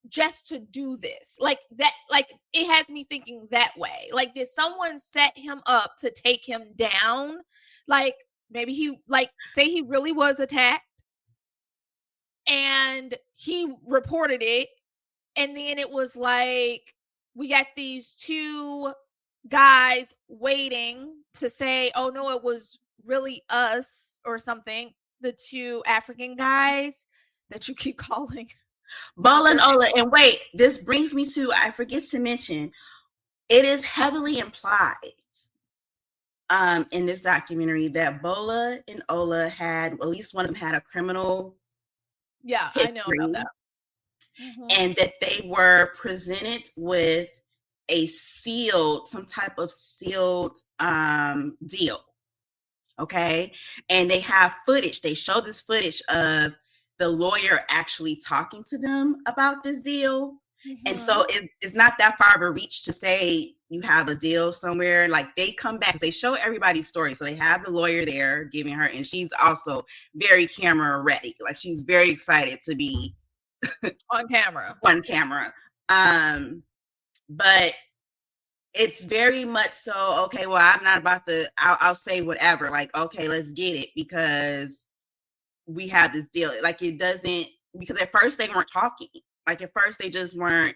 just to do this? It has me thinking that way. Did someone set him up to take him down? Maybe he, say he really was attacked and he reported it. And then it was we got these two guys waiting to say, oh no, it was really us or something. The two African guys that you keep calling. Bola and Ola. And wait, this brings me to, I forget to mention, it is heavily implied in this documentary that Bola and Ola had, at least one of them had a criminal history, I know about that. And that they were presented with some type of sealed deal. Okay. And they have footage. They show this footage of the lawyer actually talking to them about this deal. And so it's not that far of a reach to say you have a deal somewhere. Like, they come back, they show everybody's story. So they have the lawyer there giving her, and she's also very camera ready. Like, she's very excited to be on camera. But it's very much so, okay, well, I'm not about to, I'll say whatever. Like, okay, let's get it, because we have this deal. Like, it doesn't, because at first they weren't talking. Like, at first they just weren't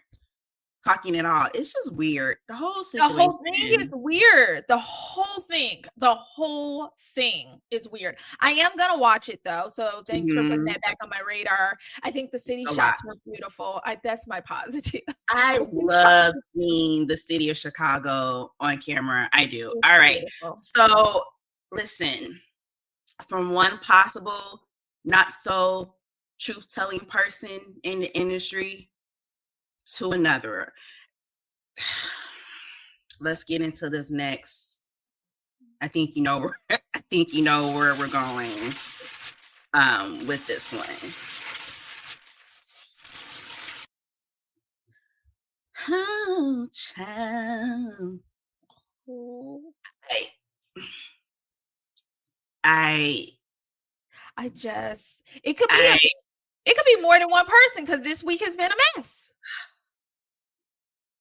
talking at all. It's just weird. The whole situation. The whole thing is weird. The whole thing is weird. I am gonna watch it though. So thanks for putting that back on my radar. I think the city shots were beautiful. That's my positive. I love seeing the city of Chicago on camera. I do. All right. Beautiful. So listen, from one possible not so truth-telling person in the industry to another. Let's get into this next. I think you know where we're going with this one. Oh, child. It could be more than one person, because this week has been a mess.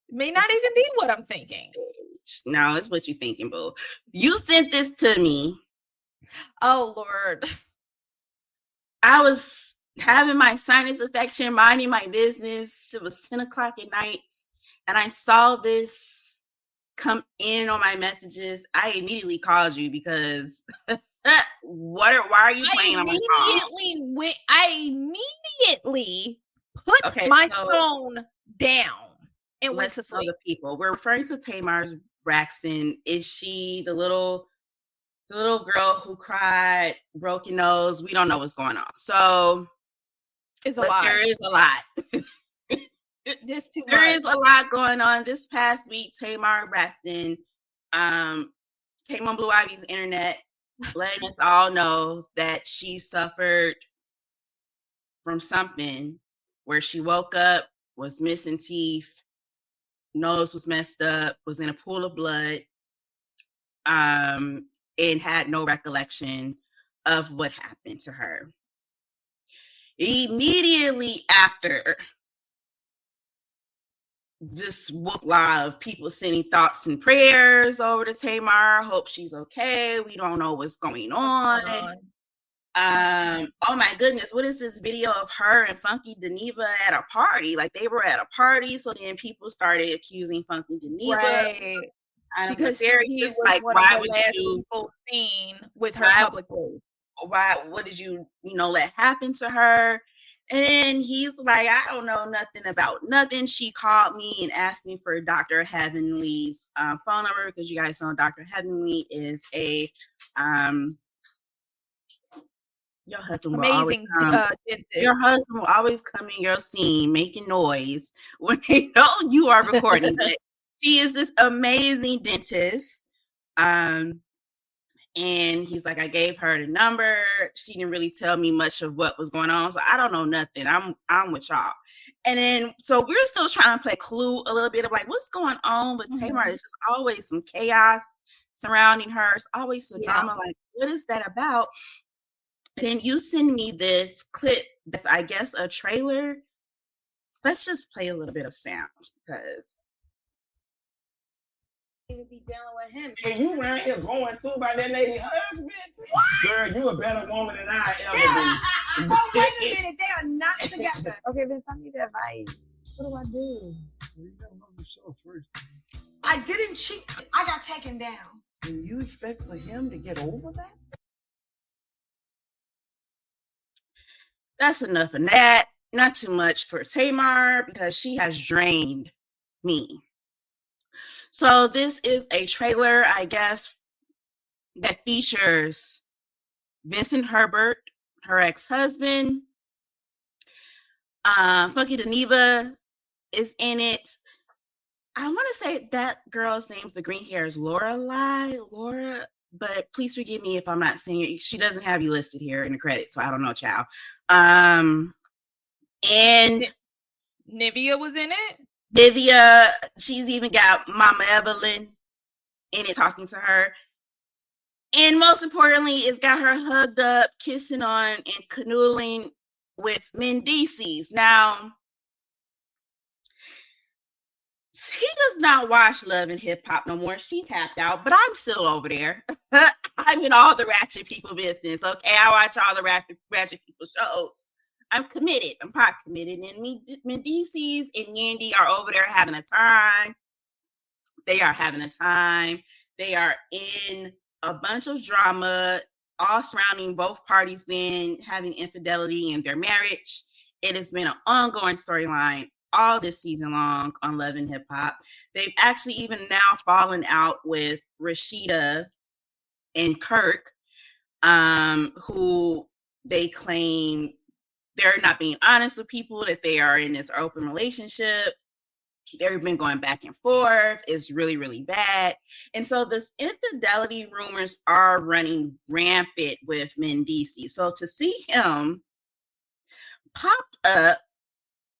It may not even be what I'm thinking. No, it's what you're thinking, boo. You sent this to me. Oh, Lord. I was having my sinus infection, minding my business. It was 10 o'clock at night, and I saw this come in on my messages. I immediately called you because why are you playing on my phone? I immediately put my phone down and went to sleep. The people. We're referring to Tamar Braxton. Is she the little girl who cried, broken nose? We don't know what's going on. So it's a lot. There is a lot. There is a lot going on. This past week, Tamar Braxton came on Blue Ivy's internet, letting us all know that she suffered from something where she woke up, was missing teeth, nose was messed up, was in a pool of blood, and had no recollection of what happened to her. Immediately after this whoopla of people sending thoughts and prayers over to Tamar, hope she's okay. We don't know what's going on. Oh my goodness, what is this video of her and Funky Geneva at a party? Like, they were at a party, so then people started accusing Funky Geneva. Right. Because he was like, one why of the would last you people seen with her publicly? What did you let happen to her? And then he's like, I don't know nothing about nothing. She called me and asked me for Dr. Heavenly's phone number, because you guys know Dr. Heavenly is a your husband will amazing dentist. Your husband will always come in your scene making noise when they know you are recording it. She is this amazing dentist. And he's like, I gave her the number. She didn't really tell me much of what was going on, so I don't know nothing. I'm with y'all. And then, so we're still trying to play Clue a little bit of like, what's going on with Tamar? There's just always some chaos surrounding her. It's always some drama. Like, what is that about? And then you send me this clip that's, I guess, a trailer. Let's just play a little bit of sound, because even be dealing with him. And you around here going through by that lady husband? What? Girl, you a better woman than I ever been. Oh, wait a minute. They are not together. Okay, Vince, I need advice. What do I do? You gotta love the show first. I didn't cheat. I got taken down. And you expect for him to get over that? that's enough of that. Not too much for Tamar because she has drained me. So this is a trailer, I guess, that features Vincent Herbert, her ex-husband. Funky Deneva is in it. I want to say that girl's name, the green hair, is Laura, but please forgive me if I'm not saying it. She doesn't have you listed here in the credits, so I don't know, child. And Nivea was in it. Nivea, she's even got Mama Evelyn in it talking to her. And most importantly, it's got her hugged up, kissing on, and canoodling with Mendices. Now, he does not watch Love and Hip Hop no more. She tapped out, but I'm still over there. I'm in all the ratchet people business. Okay, I watch all the ratchet people shows. I'm committed. I'm pot committed. And Mendices and Yandy are over there having a time. They are having a time. They are in a bunch of drama, all surrounding both parties being having infidelity in their marriage. It has been an ongoing storyline all this season long on Love and Hip Hop. They've actually even now fallen out with Rashida and Kirk, who they claim they're not being honest with people, that they are in this open relationship. They've been going back and forth. It's really, really bad. And so this infidelity rumors are running rampant with Mendici. So to see him popped up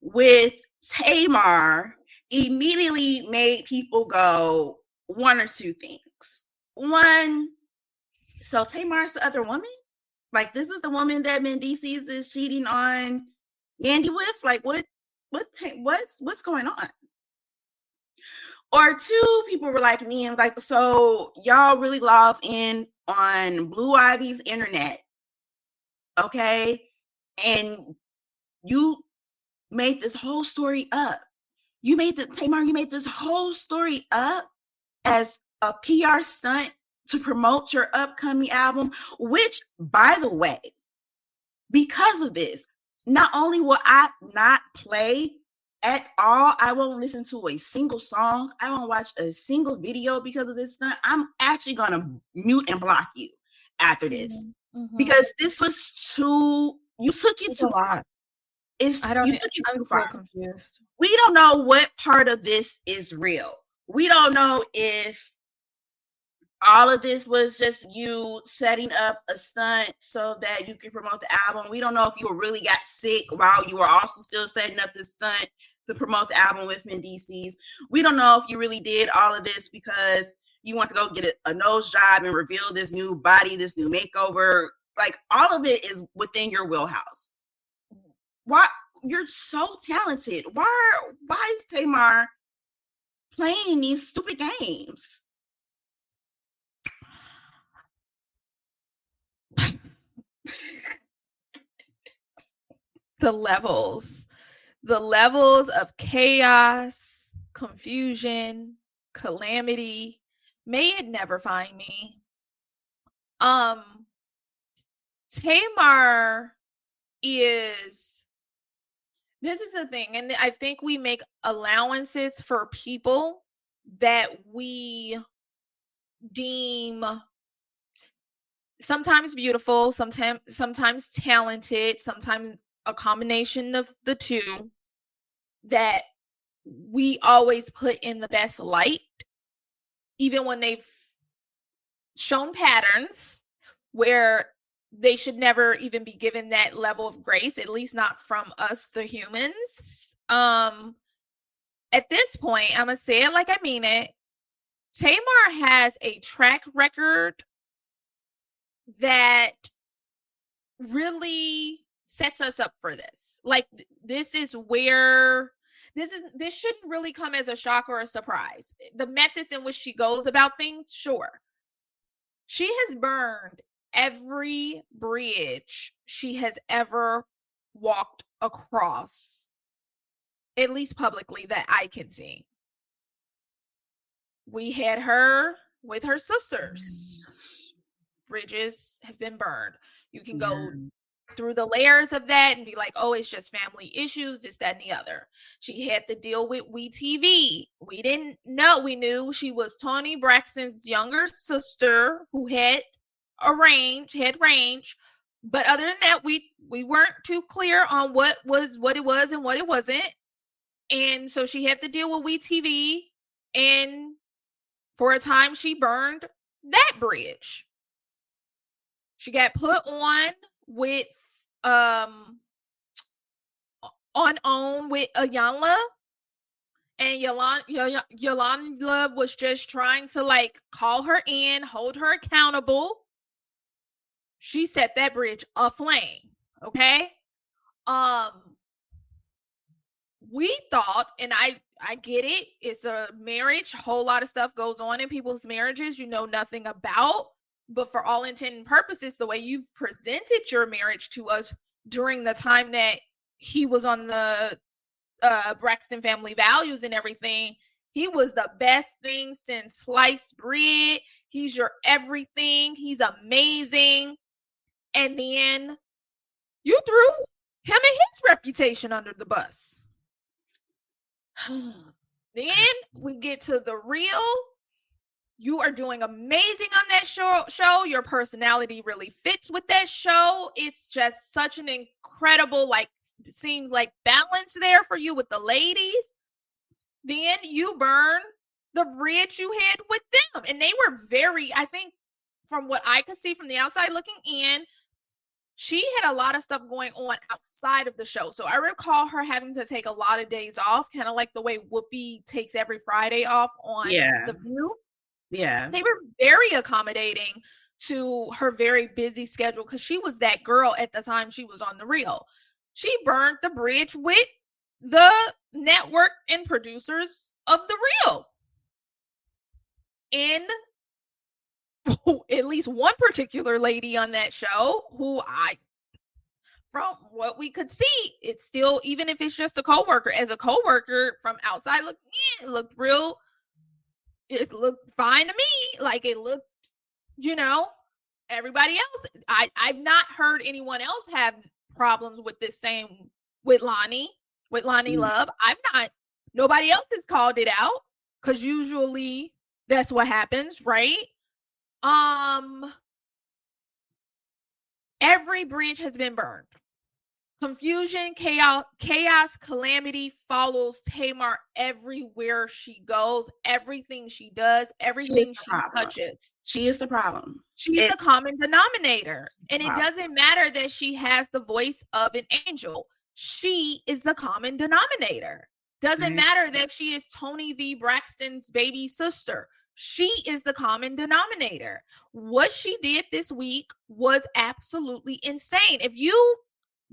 with Tamar immediately made people go one or two things. One, so Tamar's the other woman? Like, this is the woman that Mendici is cheating on Yandy with? Like, what's going on? Or two, people were like me and like, so y'all really logged in on Blue Ivy's internet, okay? And you made this whole story up. Tamar, you made this whole story up as a PR stunt to promote your upcoming album, which, by the way, because of this, not only will I not play at all, I won't listen to a single song, I won't watch a single video because of this stunt. I'm actually going to mute and block you after this. Mm-hmm. Because this was too, you took it too a lot. I'm so confused. We don't know what part of this is real. We don't know if all of this was just you setting up a stunt so that you can promote the album. We don't know if you really got sick while you were also still setting up this stunt to promote the album with Mendices. We don't know if you really did all of this because you want to go get a nose job and reveal this new body, this new makeover. Like, all of it is within your wheelhouse. Why? You're so talented. Why is Tamar playing these stupid games? The levels of chaos, confusion, calamity, may it never find me. Tamar is, this is the thing, and I think we make allowances for people that we deem sometimes beautiful, sometimes talented, sometimes a combination of the two, that we always put in the best light, even when they've shown patterns where they should never even be given that level of grace, at least not from us, the humans. At this point, I'm going to say it like I mean it. Tamar has a track record that really sets us up for this. Like, this is where this shouldn't really come as a shock or a surprise. The methods in which she goes about things, sure. She has burned every bridge she has ever walked across, at least publicly, that I can see. We had her with her sisters. Bridges have been burned. You can go through the layers of that and be like, oh, it's just family issues, this, that, and the other. She had to deal with WeTV. We didn't know. We knew she was Tony Braxton's younger sister who had range. But other than that, we weren't too clear on what it was and what it wasn't. And so she had to deal with WeTV. And for a time, she burned that bridge. She got put on with on with Ayanla, and Yolanda was just trying to like call her in, hold her accountable. She set that bridge aflame. Okay. We thought, and I get it, it's a marriage, a whole lot of stuff goes on in people's marriages you know nothing about. But for all intent and purposes, the way you've presented your marriage to us during the time that he was on the Braxton Family Values and everything, he was the best thing since sliced bread. He's your everything. He's amazing. And then you threw him and his reputation under the bus. Then we get to the real. You are doing amazing on that show. Your personality really fits with that show. It's just such an incredible, like, seems like balance there for you with the ladies. Then you burn the bridge you had with them. And they were very, I think, from what I could see from the outside looking in, she had a lot of stuff going on outside of the show. So I recall her having to take a lot of days off, kind of like the way Whoopi takes every Friday off on The View. Yeah. They were very accommodating to her very busy schedule because she was that girl at the time she was on The Real. She burned the bridge with the network and producers of The Real. And at least one particular lady on that show who from what we could see, it's still, even if it's just a coworker, as a coworker from outside looking in, it looked fine to me. Like it looked, everybody else. I've not heard anyone else have problems with this same with Lonnie Love. Nobody else has called it out because usually that's what happens, right? Every bridge has been burned. Confusion, chaos, calamity follows Tamar everywhere she goes, everything she does, everything she touches. She is the problem. She's the common denominator. And it doesn't matter that she has the voice of an angel. She is the common denominator. Doesn't matter that she is Tony V. Braxton's baby sister. She is the common denominator. What she did this week was absolutely insane. If you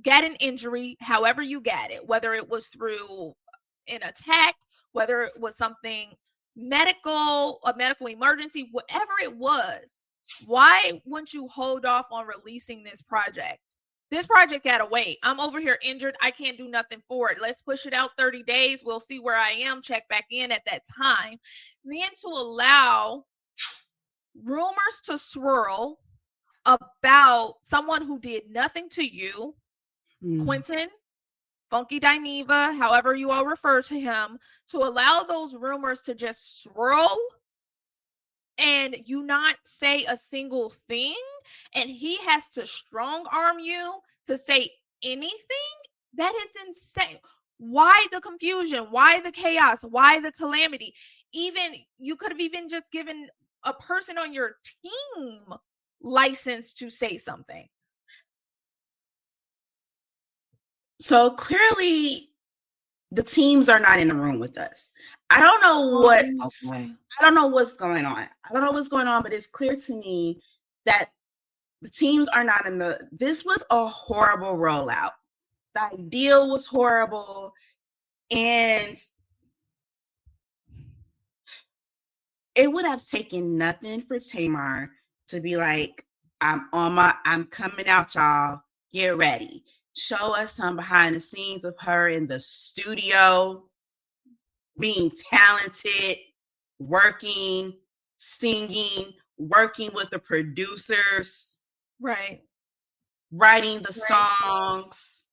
get an injury, however you got it, whether it was through an attack, whether it was something medical, a medical emergency, whatever it was, why wouldn't you hold off on releasing this project? This project got to wait. I'm over here injured. I can't do nothing for it. Let's push it out 30 days. We'll see where I am. Check back in at that time. Then to allow rumors to swirl about someone who did nothing to you, Quentin, Funky Dineva, however you all refer to him, to allow those rumors to just swirl and you not say a single thing, and he has to strong arm you to say anything, that is insane. Why the confusion? Why the chaos? Why the calamity? Even you could have even just given a person on your team license to say something. So clearly the teams are not in the room with us. I don't know what's going on. I don't know what's going on, but it's clear to me that the teams are not this was a horrible rollout. The idea was horrible. And it would have taken nothing for Tamar to be like, I'm coming out, y'all. Get ready. Show us some behind the scenes of her in the studio, being talented, working, singing, working with the producers. Right. writing the songs,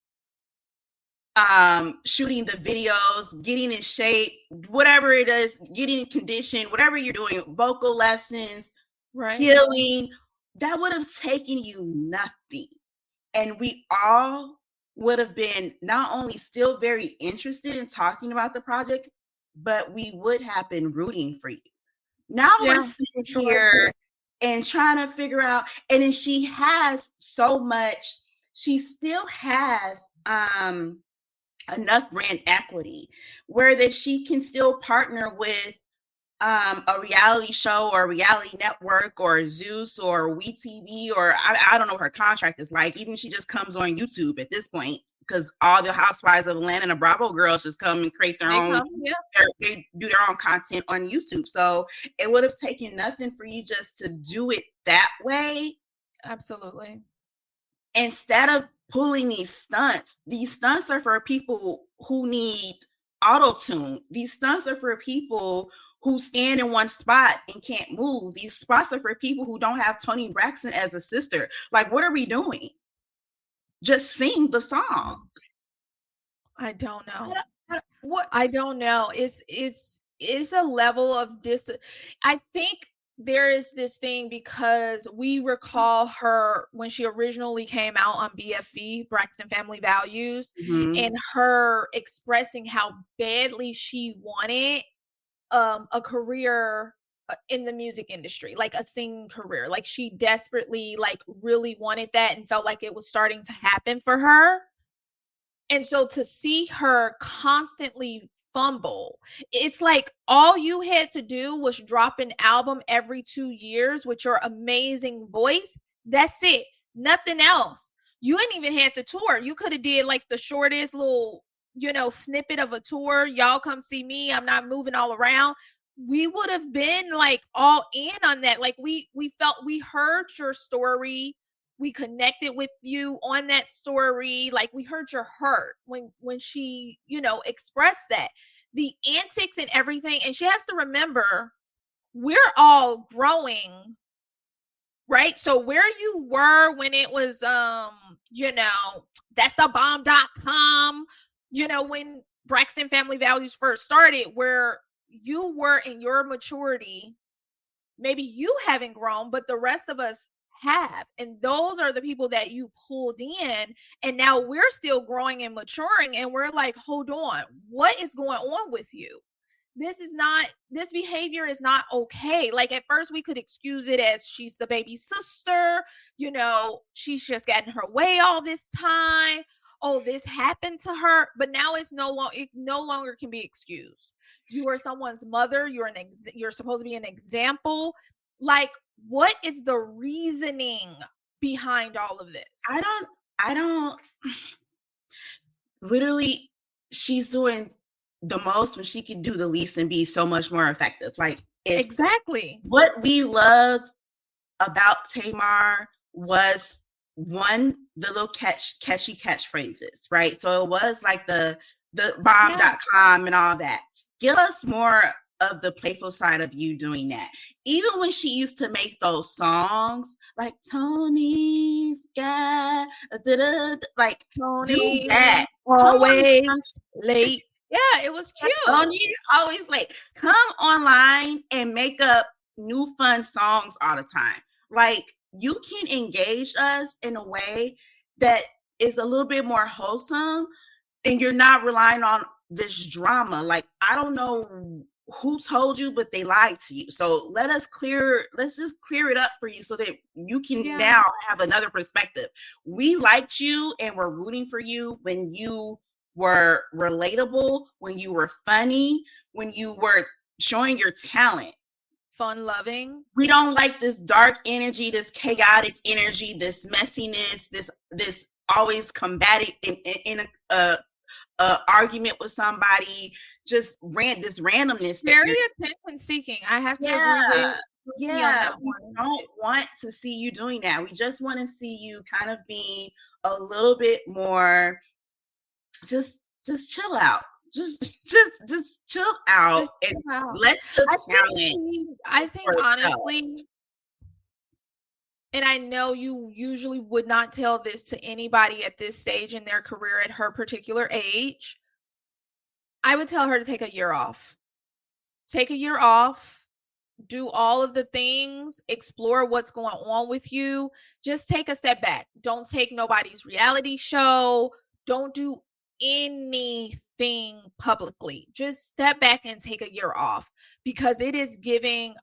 shooting the videos, getting in shape, whatever it is, getting in condition, whatever you're doing, vocal lessons, healing, that would have taken you nothing. And we all would have been not only still very interested in talking about the project, but we would have been rooting for you. Now we're sitting here and trying to figure out, and then she has so much, she still has enough brand equity where that she can still partner with a reality show or a reality network or Zeus or WeTV, or I don't know what her contract is like. Even she just comes on YouTube at this point, because all the Housewives of Atlanta and the Bravo girls just come and create their own. They do their own content on YouTube. So it would have taken nothing for you just to do it that way. Absolutely. Instead of pulling these stunts are for people who need auto-tune. These stunts are for people who stand in one spot and can't move. These spots are for people who don't have Tamar Braxton as a sister. Like, what are we doing? Just sing the song. I don't know. I don't know. It's a level of I think there is this thing, because we recall her when she originally came out on BFV, Braxton Family Values, and her expressing how badly she wanted a career in the music industry, like a singing career. Like she desperately, like really wanted that and felt like it was starting to happen for her. And so to see her constantly fumble, it's like all you had to do was drop an album every 2 years with your amazing voice. That's it. Nothing else. You ain't even had to tour. You could have did like the shortest little, snippet of a tour. Y'all come see me. I'm not moving all around. We would have been like all in on that. Like we felt, we heard your story. We connected with you on that story. Like we heard your hurt when she, expressed that. The antics and everything. And she has to remember, we're all growing, right? So where you were when it was, that's the bomb.com, when Braxton Family Values first started, where you were in your maturity, maybe you haven't grown, but the rest of us have. And those are the people that you pulled in. And now we're still growing and maturing. And we're like, hold on, what is going on with you? This behavior is not okay. Like at first we could excuse it as she's the baby sister, she's just gotten her way all this time. Oh, this happened to her. But now it no longer can be excused. You are someone's mother. You're supposed to be an example. Like, what is the reasoning behind all of this? I don't literally, she's doing the most when she can do the least and be so much more effective. Like, exactly what we love about Tamar was, one, the little catchy catchphrases, right? So it was like the bomb.com and all that. Give us more of the playful side of you doing that. Even when she used to make those songs like Tony's got like Tony, do that. Always late. Yeah, it was cute. Tony always late. Come online and make up new fun songs all the time. Like, you can engage us in a way that is a little bit more wholesome, and you're not relying on this drama. Like, I don't know who told you, but they lied to you. So let's just clear it up for you so that you can now have another perspective. We liked you and we're rooting for you when you were relatable, when you were funny, when you were showing your talent. Fun loving. We don't like this dark energy, this chaotic energy, this messiness, this always combative in a argument with somebody, just this randomness. Very attention seeking. I have to agree with you on that one. We don't want to see you doing that. We just want to see you kind of being a little bit more just chill out. Just chill out and let the talent. I think honestly, and I know you usually would not tell this to anybody at this stage in their career at her particular age, I would tell her to take a year off. Take a year off, do all of the things, explore what's going on with you. Just take a step back. Don't take nobody's reality show. Don't do anything publicly. Just step back and take a year off, because it is giving,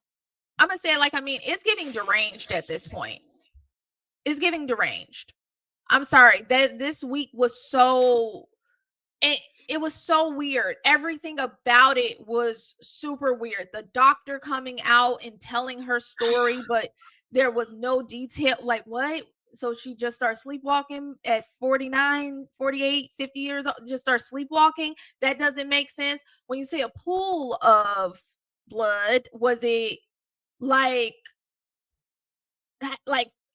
I'm going to say it like I mean, it's giving deranged at this point. It's giving deranged. I'm sorry that this week was so, it was so weird. Everything about it was super weird. The doctor coming out and telling her story, but there was no detail. Like, what? So she just started sleepwalking at 49, 48, 50 years old, just start sleepwalking. That doesn't make sense. When you say a pool of blood, was it like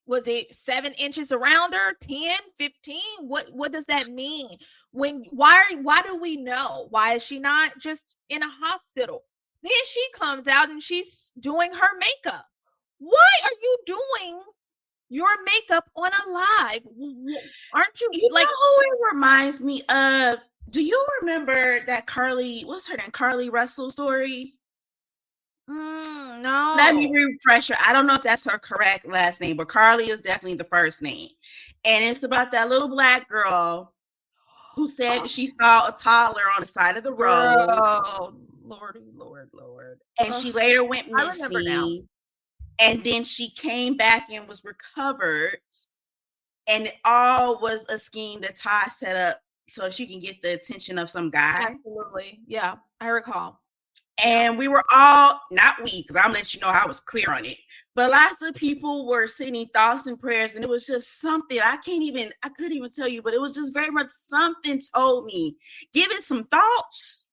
was it 7 inches around her, 10, 15? What does that mean? Why do we know? Why is she not just in a hospital? Then she comes out and she's doing her makeup. Why are you doing your makeup on a live? Aren't you like, know who it reminds me of? Do you remember that Carly, what's her name? Carly Russell story? No. Let me refresh her. I don't know if that's her correct last name, but Carly is definitely the first name. And it's about that little black girl who said that she saw a toddler on the side of the road. Oh, Lord. And she later went I remember now. missing. And then she came back and was recovered. And it all was a scheme that Ty set up so she can get the attention of some guy. Absolutely. Yeah, I recall. And we were all, not we, because I'm let you know I was clear on it, but lots of people were sending thoughts and prayers, and it was just something I couldn't even tell you, but it was just very much something told me, give it some thoughts,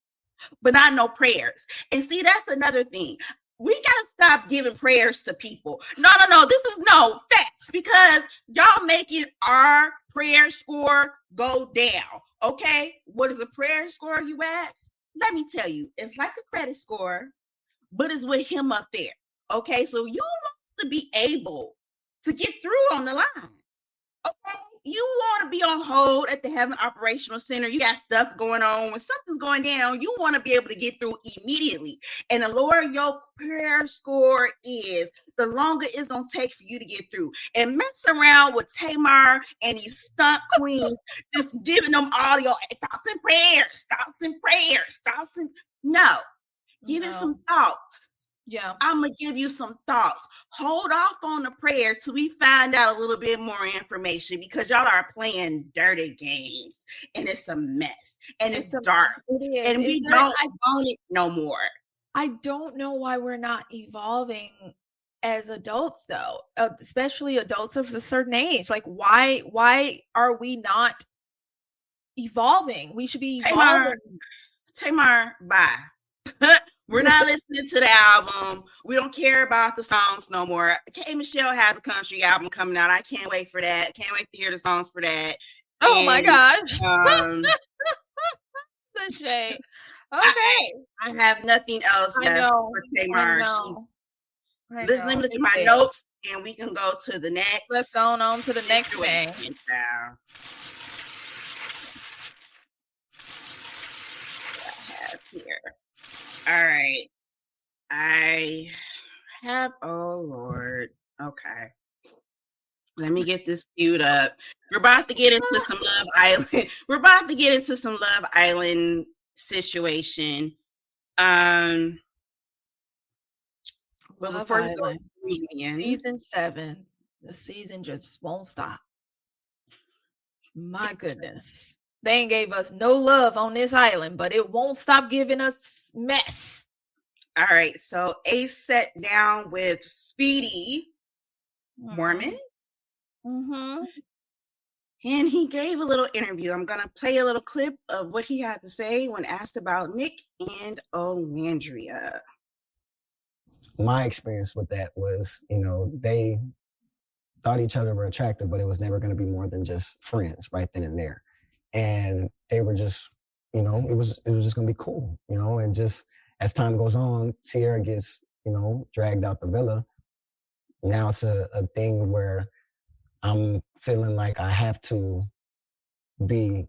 but not no prayers. And see, that's another thing. We gotta stop giving prayers to people. No, this is no facts, because y'all making our prayer score go down. Okay, what is a prayer score, you ask? Let me tell you, it's like a credit score, but it's with him up there. Okay, so you want to be able to get through on the line. Okay, you want to be on hold at the Heaven Operational Center. You got stuff going on. When something's going down, you want to be able to get through immediately. And the lower your prayer score is, the longer it's going to take for you to get through. And mess around with Tamar and these stunt queens, just giving them all your thoughts and prayers, no. Give it some thoughts. Yeah. I'm going to give you some thoughts. Hold off on the prayer till we find out a little bit more information, because y'all are playing dirty games and it's a mess and it's dark. It is. And we don't want it no more. I don't know why we're not evolving as adults, though, especially adults of a certain age. Like, why are we not evolving? We should be evolving. Tamar, bye. We're not listening to the album. We don't care about the songs no more. K. Michelle has a country album coming out. I can't wait for that. Can't wait to hear the songs for that. Oh my gosh. The shade. Okay. I have nothing else left for Tamar. Let me look at my notes and we can go to the next. Let's go on to the next thing. I have here. All right. I have, oh Lord. Okay. Let me get this queued up. We're about to get into some Love Island. We're about to get into some Love Island situation. But Love before we go Island. to reunion, Season 7, the season just won't stop. My goodness. They ain't gave us no love on this island, but it won't stop giving us mess. All right. So Ace sat down with Speedy Morman. Mm-hmm. And he gave a little interview. I'm going to play a little clip of what he had to say when asked about Nick and Olandria. My experience with that was, they thought each other were attractive, but it was never going to be more than just friends right then and there. And they were just, it was just going to be cool, and just as time goes on, Sierra gets, dragged out the villa. now it's a thing where I'm feeling like I have to be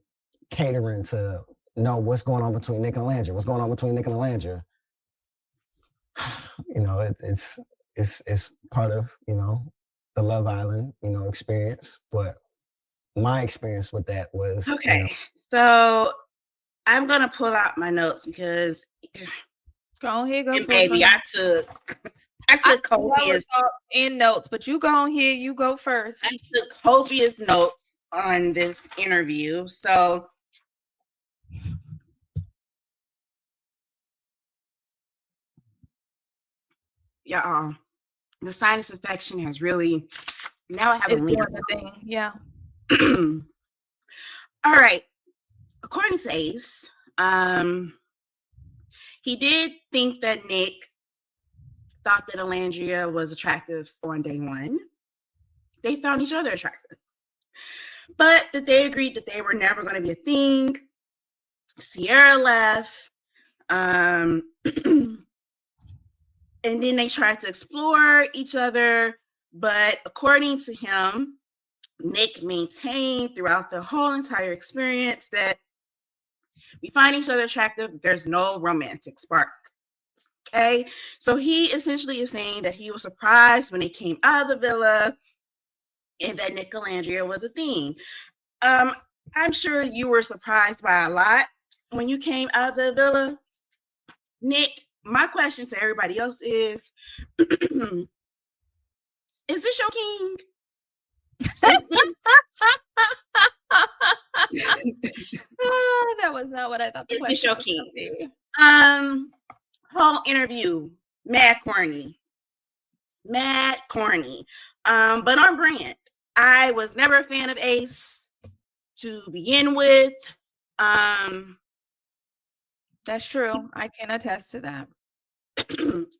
catering to know what's going on between Nick and Landry. What's going on between Nick and Landry? You know, it's part of, you know, the Love Island, you know, experience. But my experience with that was okay. You know, so I'm gonna pull out my notes because go ahead, go. Baby, I took copious in notes, but you go on here. You go first. I took copious notes on this interview, so. Yeah, the sinus infection has really, now I have a link. Thing. Yeah. All right. According to Ace, he did think that Nick thought that Alandria was attractive on day one. They found each other attractive, but that they agreed that they were never going to be a thing. Sierra left. And then they tried to explore each other. But according to him, Nick maintained throughout the whole entire experience that we find each other attractive. There's no romantic spark. Okay. So he essentially is saying that he was surprised when they came out of the villa and that Nick and Alandria was a thing. I'm sure you were surprised by a lot when you came out of the villa. Nick, my question to everybody else is this your king? That was not what I thought the Is question this your was king? be. Whole interview, mad corny. But on brand. I was never a fan of Ace to begin with. That's true. I can attest to that.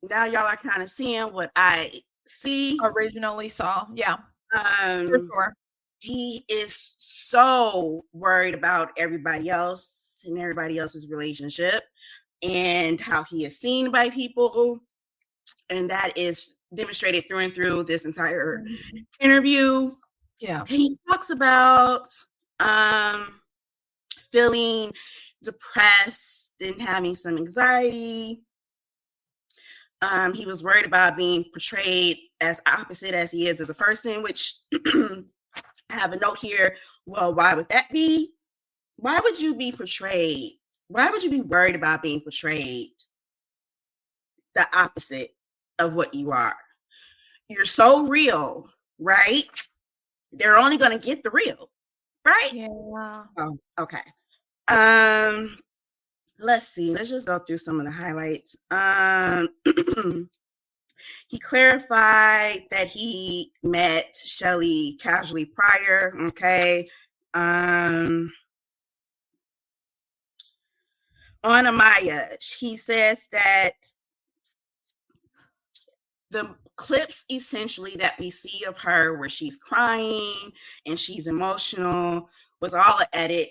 Now y'all are kind of seeing what I originally saw. Yeah. For sure. He is so worried about everybody else and everybody else's relationship and how he is seen by people. And that is demonstrated through and through this entire interview. Yeah. He talks about feeling depressed and having some anxiety. He was worried about being portrayed as opposite as he is as a person, which I have a note here. Well, why would that be? Why would you be portrayed? Why would you be worried about being portrayed the opposite of what you are? You're so real, right? They're only going to get the real, right? Yeah. Oh, okay. Let's see. Let's just go through some of the highlights. He clarified that he met Shelly casually prior. Okay. On Amaya, he says that the clips essentially that we see of her where she's crying and she's emotional was all an edit.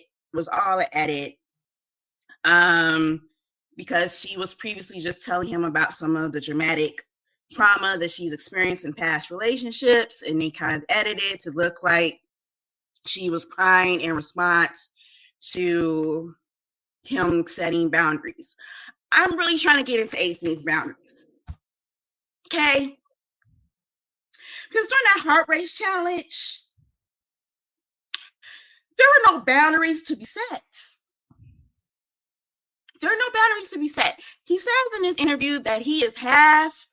Because she was previously just telling him about some of the dramatic trauma that she's experienced in past relationships, and they kind of edited to look like she was crying in response to him setting boundaries. I'm really trying to get into Ace and these boundaries. Okay? Because during that heart race challenge, there were no boundaries to be set. There are no boundaries to be set. He says in this interview that he is half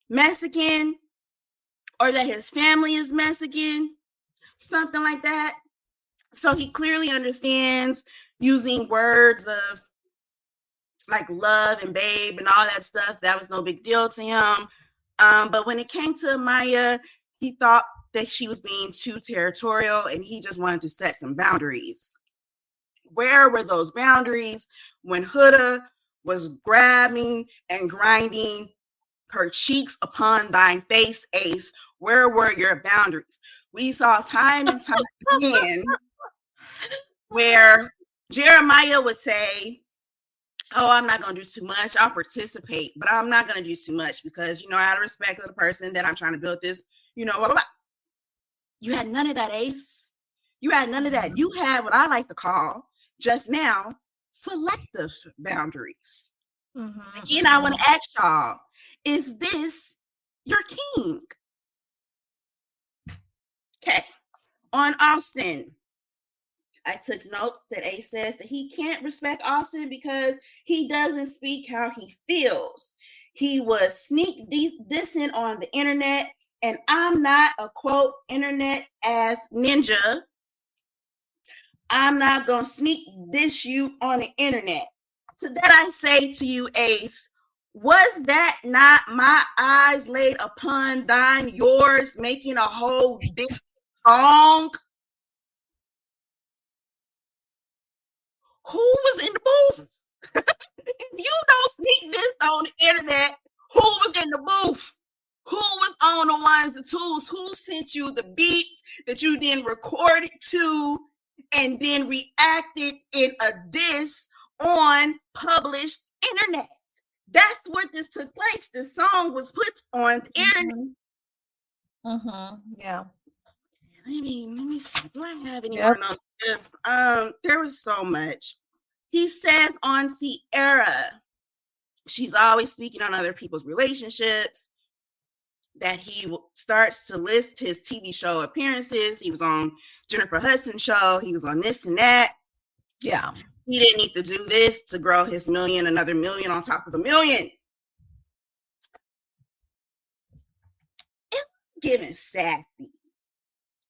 Mexican or that his family is Mexican, something like that. So he clearly understands using words of like love and babe and all that stuff. That was no big deal to him. But when it came to Maya, he thought that she was being too territorial and he just wanted to set some boundaries. Where were those boundaries when Huda was grabbing and grinding her cheeks upon thine face, Ace? Where were your boundaries? We saw time and time again where Jeremiah would say, oh, I'm not going to do too much. I'll participate, but I'm not going to do too much because, out of respect of the person that I'm trying to build this, blah, blah, blah. You had none of that, Ace. You had none of that. You had what I like to call just now selective boundaries. Again, I want to ask y'all, is this your king? Okay. On Austin, I took notes that Ace says that he can't respect Austin because he doesn't speak how he feels. He was sneak dissing on the internet, and I'm not a quote internet ass ninja. I'm not going to sneak diss you on the internet. So that I say to you, Ace, was that not my eyes laid upon thine, yours, making a whole diss song? Who was in the booth? If you don't sneak this on the internet, who was in the booth? Who was on the ones and twos? Who sent you the beat that you then recorded to and then reacted in a diss on published internet? That's where this took place. The song was put on the internet. Yeah. Let me see. Do I have any more notes? There was so much. He says on Sierra, she's always speaking on other people's relationships, that he starts to list his TV show appearances. He was on Jennifer Hudson's show. He was on this and that. Yeah. He didn't need to do this to grow his million, another million on top of a million. It's giving sassy.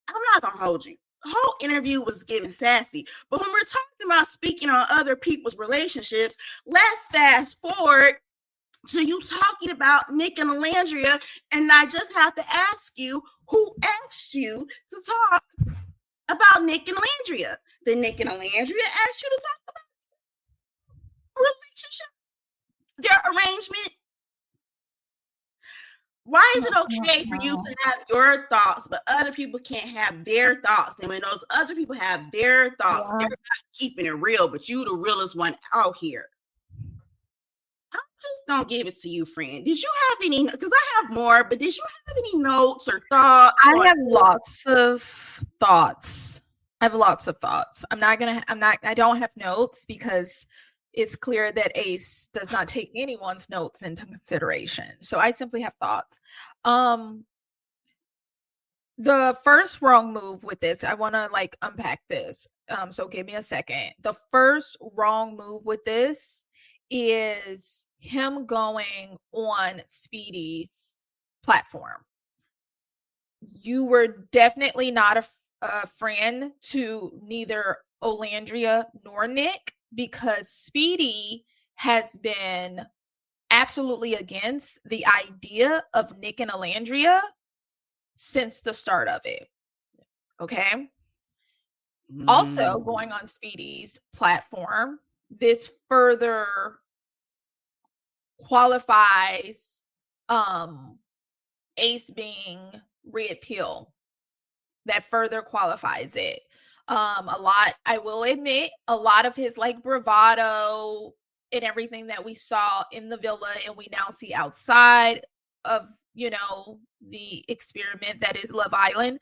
I'm not going to hold you. The whole interview was giving sassy. But when we're talking about speaking on other people's relationships, let's fast forward to you talking about Nick and Alandria, and I just have to ask you, who asked you to talk about Nick and Alandria? Did Nick and Alandria ask you to talk about relationships, their arrangement? Why is it okay for you to have your thoughts, but other people can't have their thoughts? And when those other people have their thoughts, they're not keeping it real, but you the realest one out here. I'm just gonna give it to you, friend. Did you have any? Because I have more, but did you have any notes or thoughts? I have lots of thoughts. I don't have notes because it's clear that Ace does not take anyone's notes into consideration. So I simply have thoughts. The first wrong move with this, I want to unpack this. So give me a second. The first wrong move with this is him going on Speedy's platform. You were definitely not a friend to neither Olandria nor Nick, because Speedy has been absolutely against the idea of Nick and Alandria since the start of it. Okay. Also, going on Speedy's platform, this further qualifies Ace being red pill. That further qualifies it. I will admit, a lot of his bravado and everything that we saw in the villa and we now see outside of, the experiment that is Love Island,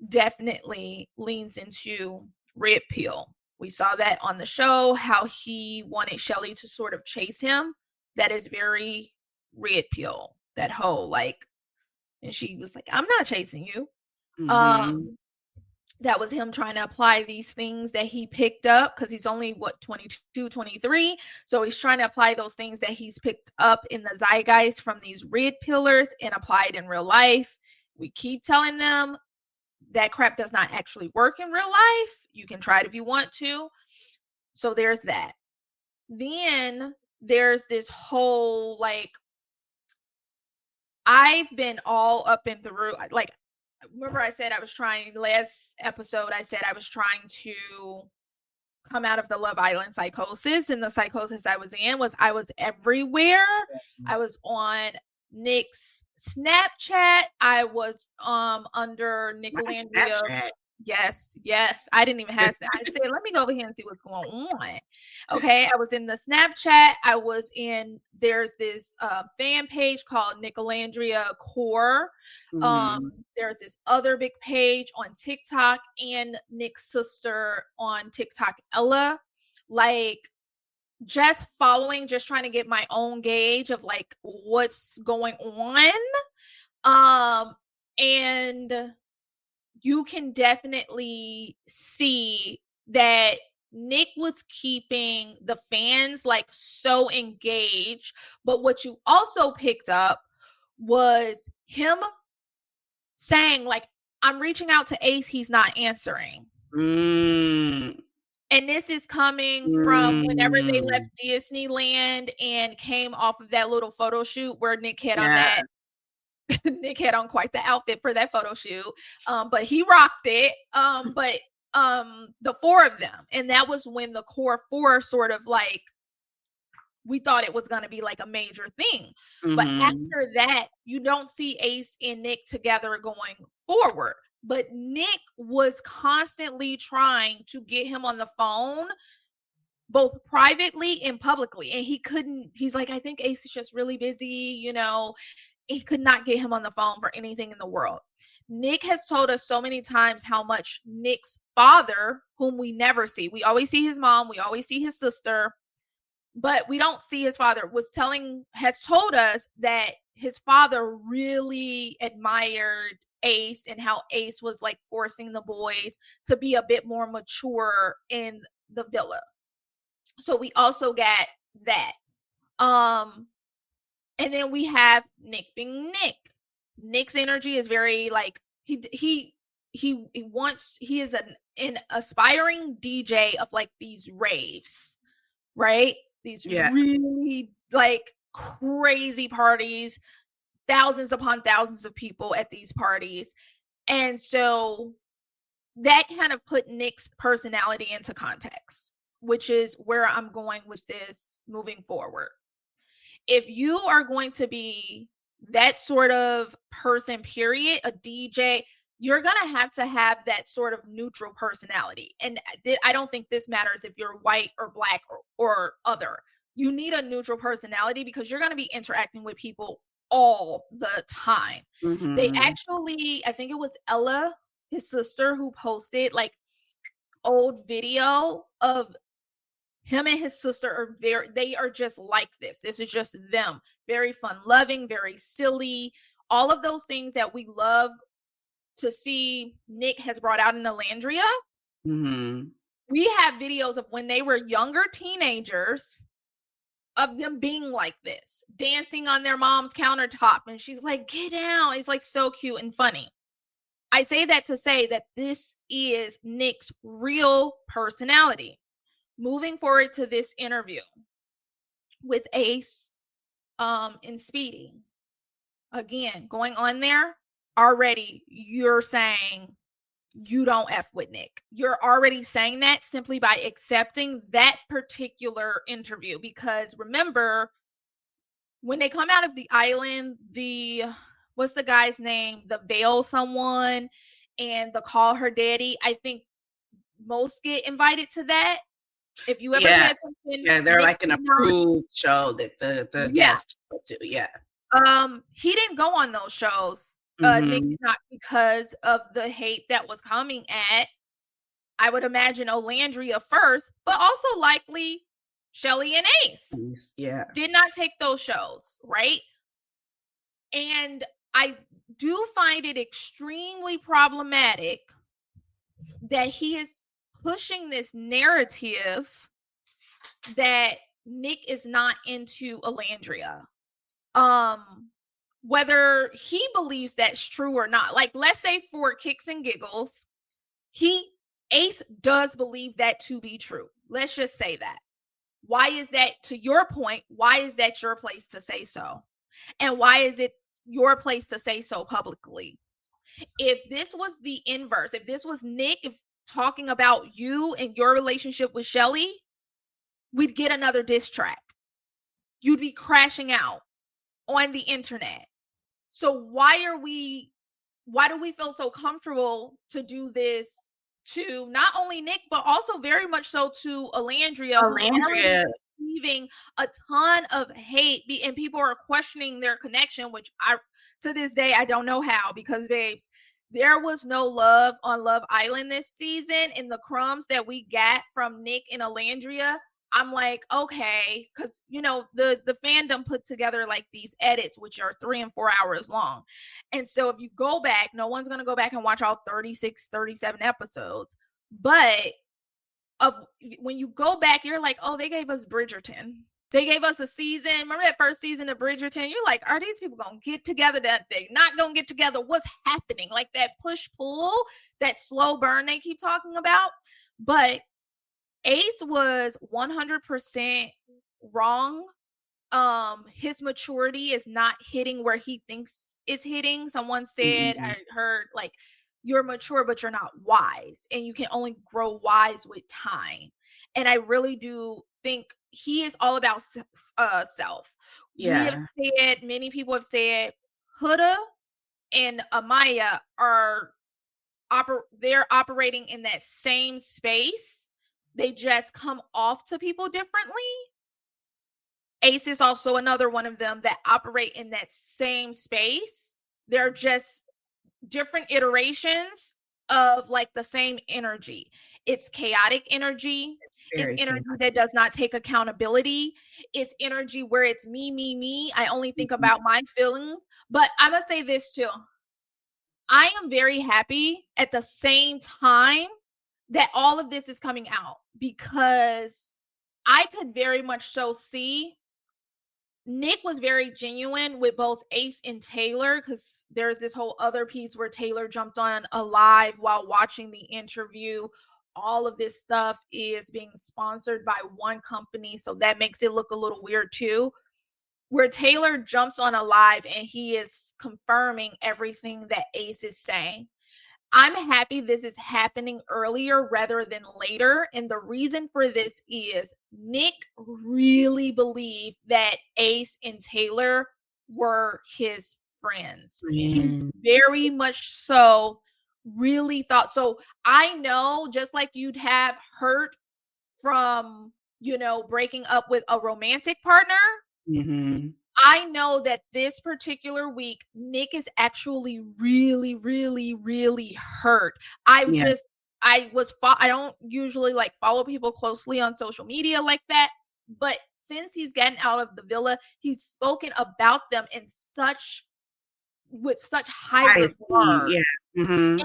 definitely leans into red pill. We saw that on the show, how he wanted Shelly to sort of chase him. That is very red pill. That whole and she was like, I'm not chasing you. That was him trying to apply these things that he picked up, because he's only 22, 23. So he's trying to apply those things that he's picked up in the zeitgeist from these red pillars and apply it in real life. We keep telling them that crap does not actually work in real life. You can try it if you want to. So there's that. Then there's this whole I've been all up and through remember I said I was trying last episode, I said I was trying to come out of the Love Island psychosis, and the psychosis I was in was I was everywhere. I was on Nick's Snapchat. I was under Nick Alandria Yes. I didn't even have that. I said, let me go over here and see what's going on. Okay. I was in the Snapchat. There's this fan page called Nicolandria Core. There's this other big page on TikTok and Nick's sister on TikTok, Ella. Like, just following, just trying to get my own gauge of like what's going on. And you can definitely see that Nick was keeping the fans like so engaged. But what you also picked up was him saying like, I'm reaching out to Ace, he's not answering. And this is coming from whenever they left Disneyland and came off of that little photo shoot where Nick had on that. Nick had on quite the outfit for that photo shoot. But he rocked it. But the four of them. And that was when the core four sort of like, we thought it was going to be like a major thing. But after that, you don't see Ace and Nick together going forward. But Nick was constantly trying to get him on the phone, both privately and publicly. And he couldn't, he's like, I think Ace is just really busy, you know. He could not get him on the phone for anything in the world. Nick has told us so many times how much Nick's father, whom we never see, we always see his mom, we always see his sister, but we don't see his father, has told us that his father really admired Ace and how Ace was like forcing the boys to be a bit more mature in the villa. So we also got that. And then we have Nick being Nick. Nick's energy is very like he is an aspiring DJ of like these raves, right? These really like crazy parties, thousands upon thousands of people at these parties. And so that kind of put Nick's personality into context, which is where I'm going with this moving forward. If you are going to be that sort of person, period, a DJ, you're going to have that sort of neutral personality. And I don't think this matters if you're white or black or other. You need a neutral personality because you're going to be interacting with people all the time. They actually, I think it was Ella, his sister, who posted like old video of him and his sister they are just like this. This is just them. Very fun loving, very silly. All of those things that we love to see Nick has brought out in Alandria. We have videos of when they were younger teenagers of them being like this, dancing on their mom's countertop. And she's like, get down. It's like so cute and funny. I say that to say that this is Nick's real personality. Moving forward to this interview with Ace and Speedy. Again, going on there, already you're saying you don't F with Nick. You're already saying that simply by accepting that particular interview. Because remember, when they come out of the island, what's the guy's name? The Veil someone and the Call Her Daddy. I think most get invited to that. If you ever pay attention, they're Nick like an approved show that the guests go to. He didn't go on those shows. Nick did not, because of the hate that was coming at, I would imagine, Olandria first, but also likely Shelly and Ace. Did not take those shows, right? And I do find it extremely problematic that he is pushing this narrative that Nick is not into Alandria. Whether he believes that's true or not. Like, let's say for kicks and giggles, Ace does believe that to be true. Let's just say that. Why is that, to your point, why is that your place to say so? And why is it your place to say so publicly? If this was the inverse, if this was Nick talking about you and your relationship with Shelly, we'd get another diss track. You'd be crashing out on the internet. So why do we feel so comfortable to do this to not only Nick, but also very much so to Alandria, Alandria receiving a ton of hate, and people are questioning their connection, which I, to this day, I don't know how, because babes, there was no love on Love Island this season, and the crumbs that we got from Nick and Alandria, I'm like, okay, because you know the fandom put together like these edits which are 3 and 4 hours long, and so if you go back, no one's gonna go back and watch all 36 37 episodes, but when you go back, you're like, oh, they gave us Bridgerton. They gave us a season. Remember that first season of Bridgerton? You're like, are these people gonna get together? That they not gonna get together? What's happening? Like that push pull, that slow burn they keep talking about. But Ace was 100% wrong. His maturity is not hitting where he thinks it's hitting. Someone said, I heard, like, you're mature, but you're not wise, and you can only grow wise with time. And I really do think he is all about self. Yeah. We have said, many people have said, Huda and Amaya are they're operating in that same space. They just come off to people differently. Ace is also another one of them that operate in that same space. They're just different iterations of like the same energy. It's chaotic energy. It's energy that does not take accountability. It's energy where it's me. I only think about my feelings. But I'm going to say this too. I am very happy at the same time that all of this is coming out, because I could very much so see Nick was very genuine with both Ace and Taylor, because there's this whole other piece where Taylor jumped on a live while watching the interview. All of this stuff is being sponsored by one company, so that makes it look a little weird too, where Taylor jumps on a live and he is confirming everything that Ace is saying. I'm happy this is happening earlier rather than later. And the reason for this is Nick really believed that Ace and Taylor were his friends. He very much so really thought. So I know, just like you'd have hurt from, you know, breaking up with a romantic partner, I know that this particular week, Nick is actually really, really, really hurt. I don't usually like follow people closely on social media like that, but since he's gotten out of the villa, he's spoken about them in with such high regard. And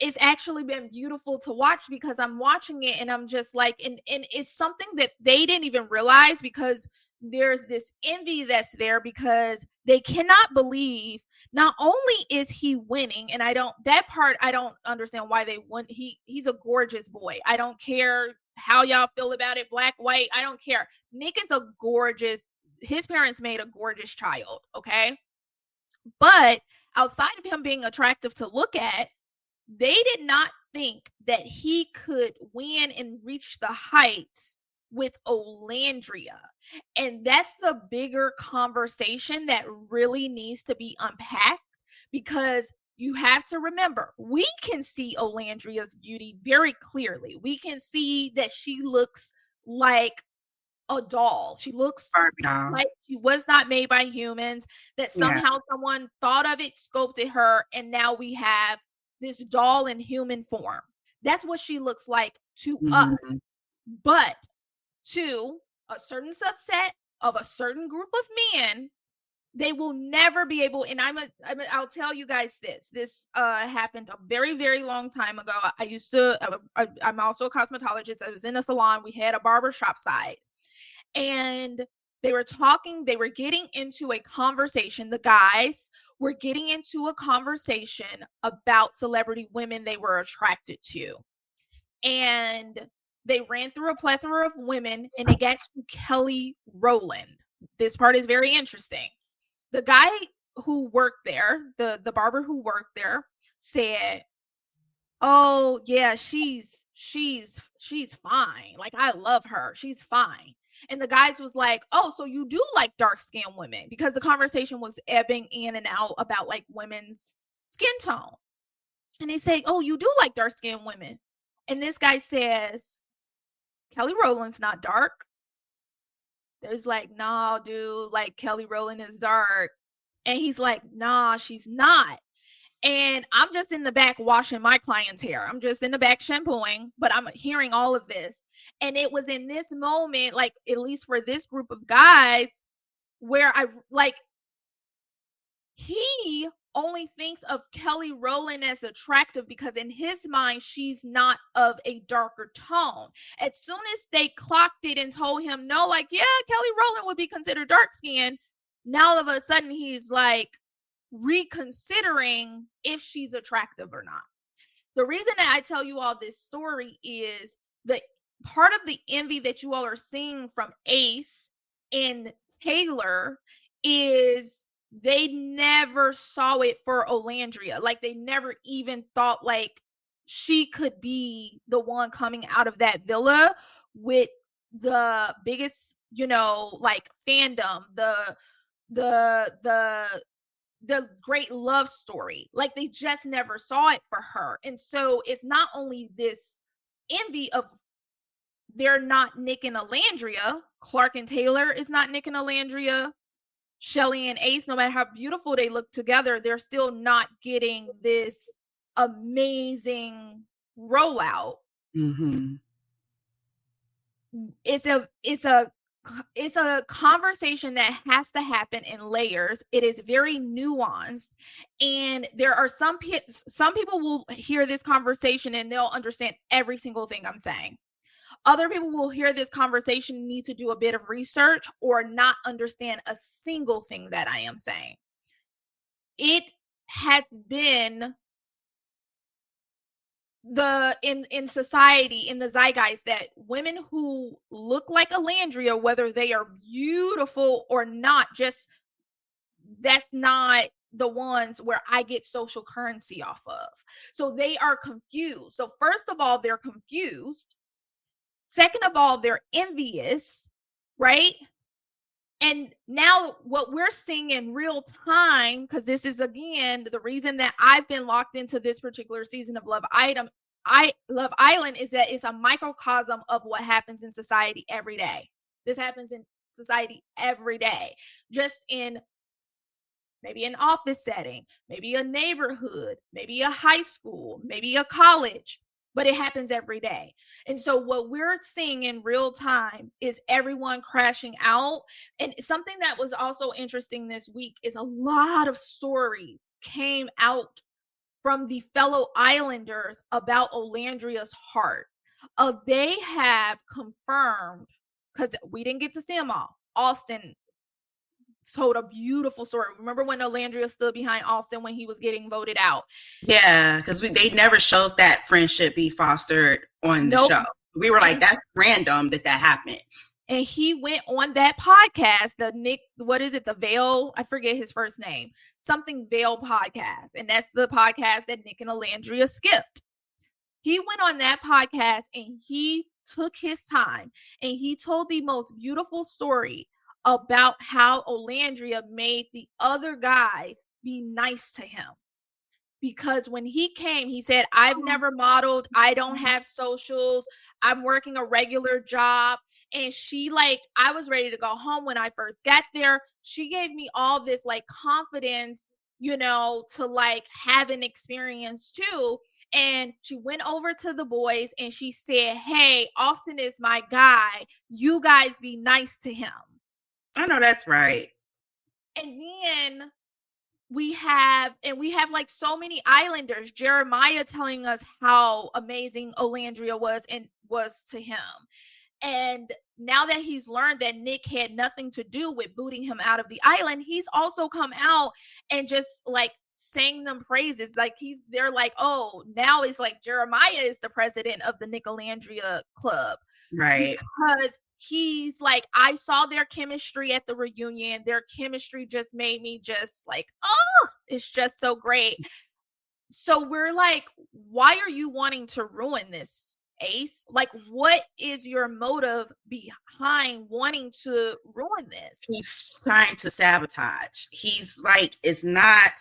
it's actually been beautiful to watch, because I'm watching it and I'm just like, and it's something that they didn't even realize, because there's this envy that's there, because they cannot believe not only is he winning, and I don't understand why they won. He's a gorgeous boy. I don't care how y'all feel about it, black, white, I don't care. Nick is his parents made a gorgeous child, okay? But outside of him being attractive to look at, they did not think that he could win and reach the heights with Olandria. And that's the bigger conversation that really needs to be unpacked, because you have to remember, we can see Olandria's beauty very clearly. We can see that she looks like a doll. She looks like she was not made by humans, that somehow someone thought of it, sculpted her, and now we have this doll in human form. That's what she looks like to us. But to a certain subset of a certain group of men, they will never be able. And I'll tell you guys this happened a very, very long time ago. I'm also a cosmetologist. I was in a salon. We had a barbershop side, and they were getting into a conversation. The guys were getting into a conversation about celebrity women they were attracted to. And they ran through a plethora of women, and they got to Kelly Rowland. This part is very interesting. The guy who worked there, the barber who worked there, said, "Oh yeah, she's fine. Like, I love her. She's fine." And the guys was like, "Oh, so you do like dark-skinned women?" Because the conversation was ebbing in and out about like women's skin tone. And they say, "Oh, you do like dark-skinned women?" And this guy says, Kelly Rowland's not dark. There's like, nah, dude, like Kelly Rowland is dark. And he's like, nah, she's not. And I'm just in the back washing my client's hair. I'm just in the back shampooing, but I'm hearing all of this. And it was in this moment, like, at least for this group of guys, where I like, he only thinks of Kelly Rowland as attractive because in his mind, she's not of a darker tone. As soon as they clocked it and told him, no, like, yeah, Kelly Rowland would be considered dark skinned. Now all of a sudden he's like reconsidering if she's attractive or not. The reason that I tell you all this story is the part of the envy that you all are seeing from Ace and Taylor is they never saw it for Olandria. Like, they never even thought like she could be the one coming out of that villa with the biggest, you know, like fandom, the great love story. Like, they just never saw it for her. And so it's not only this envy of they're not Nick and Olandria, Clark and Taylor is not Nick and Olandria, Shelly and Ace, no matter how beautiful they look together, they're still not getting this amazing rollout. Mm-hmm. It's a conversation that has to happen in layers. It is very nuanced, and there are some people will hear this conversation and they'll understand every single thing I'm saying. Other people will hear this conversation and need to do a bit of research or not understand a single thing that I am saying. It has been in society, in the zeitgeist, that women who look like Olandria, whether they are beautiful or not, just that's not the ones where I get social currency off of. So they are confused. So first of all, they're confused. Second of all, they're envious, right? And now what we're seeing in real time, because this is, again, the reason that I've been locked into this particular season of Love Island, is that it's a microcosm of what happens in society every day. This happens in society every day, just in maybe an office setting, maybe a neighborhood, maybe a high school, maybe a college, but it happens every day. And so what we're seeing in real time is everyone crashing out. And something that was also interesting this week is a lot of stories came out from the fellow Islanders about Olandria's heart. They have confirmed, because we didn't get to see them all. Austin told a beautiful story. Remember when Olandria stood behind Austin when he was getting voted out? Yeah, because they never showed that friendship be fostered on the show. We were like, that's random that happened. And he went on that podcast, the Veil, I forget his first name, something Veil podcast. And that's the podcast that Nick and Olandria skipped. He went on that podcast and he took his time and he told the most beautiful story about how Olandria made the other guys be nice to him. Because when he came, he said, I've never modeled. I don't have socials. I'm working a regular job. And she, like, I was ready to go home when I first got there. She gave me all this, like, confidence, you know, to, like, have an experience too. And she went over to the boys and she said, hey, Austin is my guy. You guys be nice to him. I know that's right. And then we have like so many Islanders, Jeremiah telling us how amazing Olandria was to him. And now that he's learned that Nick had nothing to do with booting him out of the island, he's also come out and just like sang them praises. Like they're like, oh, now it's like Jeremiah is the president of the Nick Olandria club. Right. Because he's like, I saw their chemistry at the reunion. Their chemistry just made me just like, oh, it's just so great. So we're like, why are you wanting to ruin this, Ace? Like, what is your motive behind wanting to ruin this? He's trying to sabotage. He's like, it's not,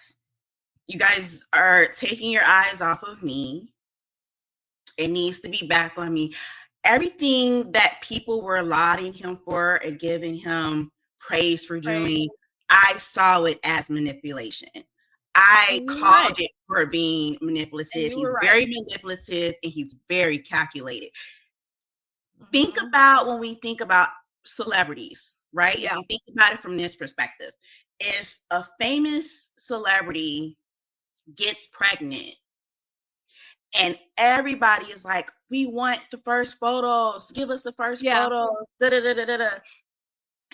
you guys are taking your eyes off of me. It needs to be back on me. Everything that people were lauding him for and giving him praise for doing, I saw it as manipulation. I called it for being manipulative. He's very manipulative and he's very calculated. Think about when we think about celebrities, right? If you think about it from this perspective, if a famous celebrity gets pregnant and everybody is like, we want the first photos, give us the first photos, da-da-da-da-da-da.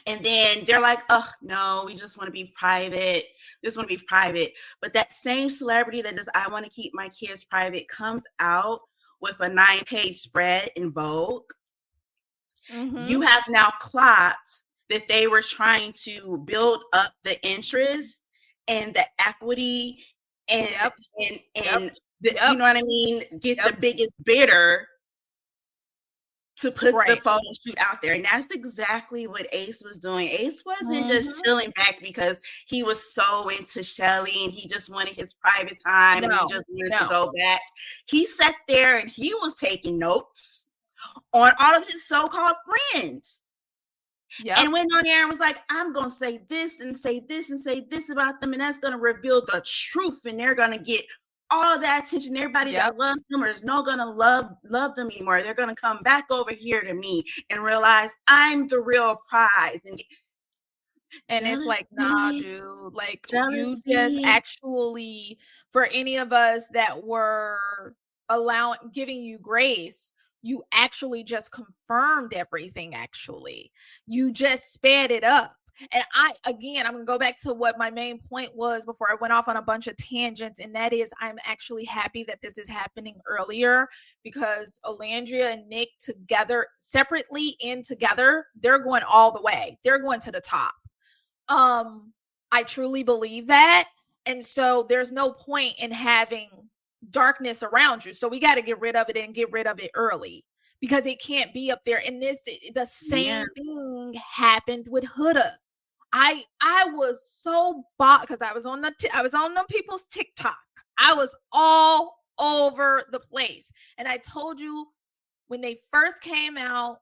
And then they're like, oh, no, we just want to be private. Just want to be private. But that same celebrity that says, I want to keep my kids private, comes out with a 9-page spread in Vogue. You have now clocked that they were trying to build up the interest and the equity and you know what I mean? Get the biggest bidder to put the photo shoot out there. And that's exactly what Ace was doing. Ace wasn't just chilling back because he was so into Shelly and he just wanted his private time and he just wanted to go back. He sat there and he was taking notes on all of his so-called friends. And went on there and was like, I'm going to say this and say this and say this about them. And that's going to reveal the truth. And they're going to get all of that attention. Everybody that loves them or is not going to love them anymore. They're going to come back over here to me and realize I'm the real prize. And it's like, nah, dude, like you just actually, for any of us that were giving you grace, you actually just confirmed everything. Actually, you just sped it up. And I'm going to go back to what my main point was before I went off on a bunch of tangents. And that is, I'm actually happy that this is happening earlier because Olandria and Nick together, separately and together, they're going all the way. They're going to the top. I truly believe that. And so there's no point in having darkness around you. So we got to get rid of it and get rid of it early because it can't be up there. And the same thing happened with Huda. I was so bought because I was on them people's TikTok. I was all over the place. And I told you when they first came out,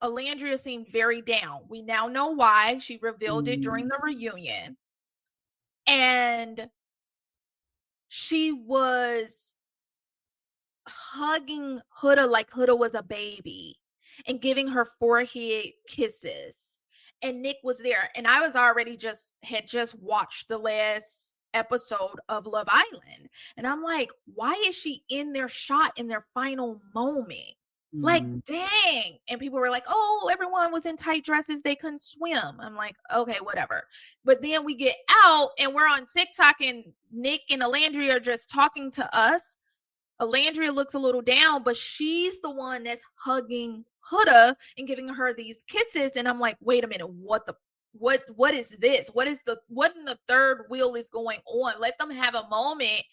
Olandria seemed very down. We now know why. She revealed it during the reunion. And she was hugging Huda like Huda was a baby and giving her forehead kisses. And Nick was there. And I was already had just watched the last episode of Love Island. And I'm like, why is she in their shot in their final moment? Like, dang. And people were like, oh, everyone was in tight dresses. They couldn't swim. I'm like, okay, whatever. But then we get out and we're on TikTok and Nick and Olandria are just talking to us. Olandria looks a little down, but she's the one that's hugging Huda and giving her these kisses. And I'm like, wait a minute, what is this? What in the third wheel is going on? Let them have a moment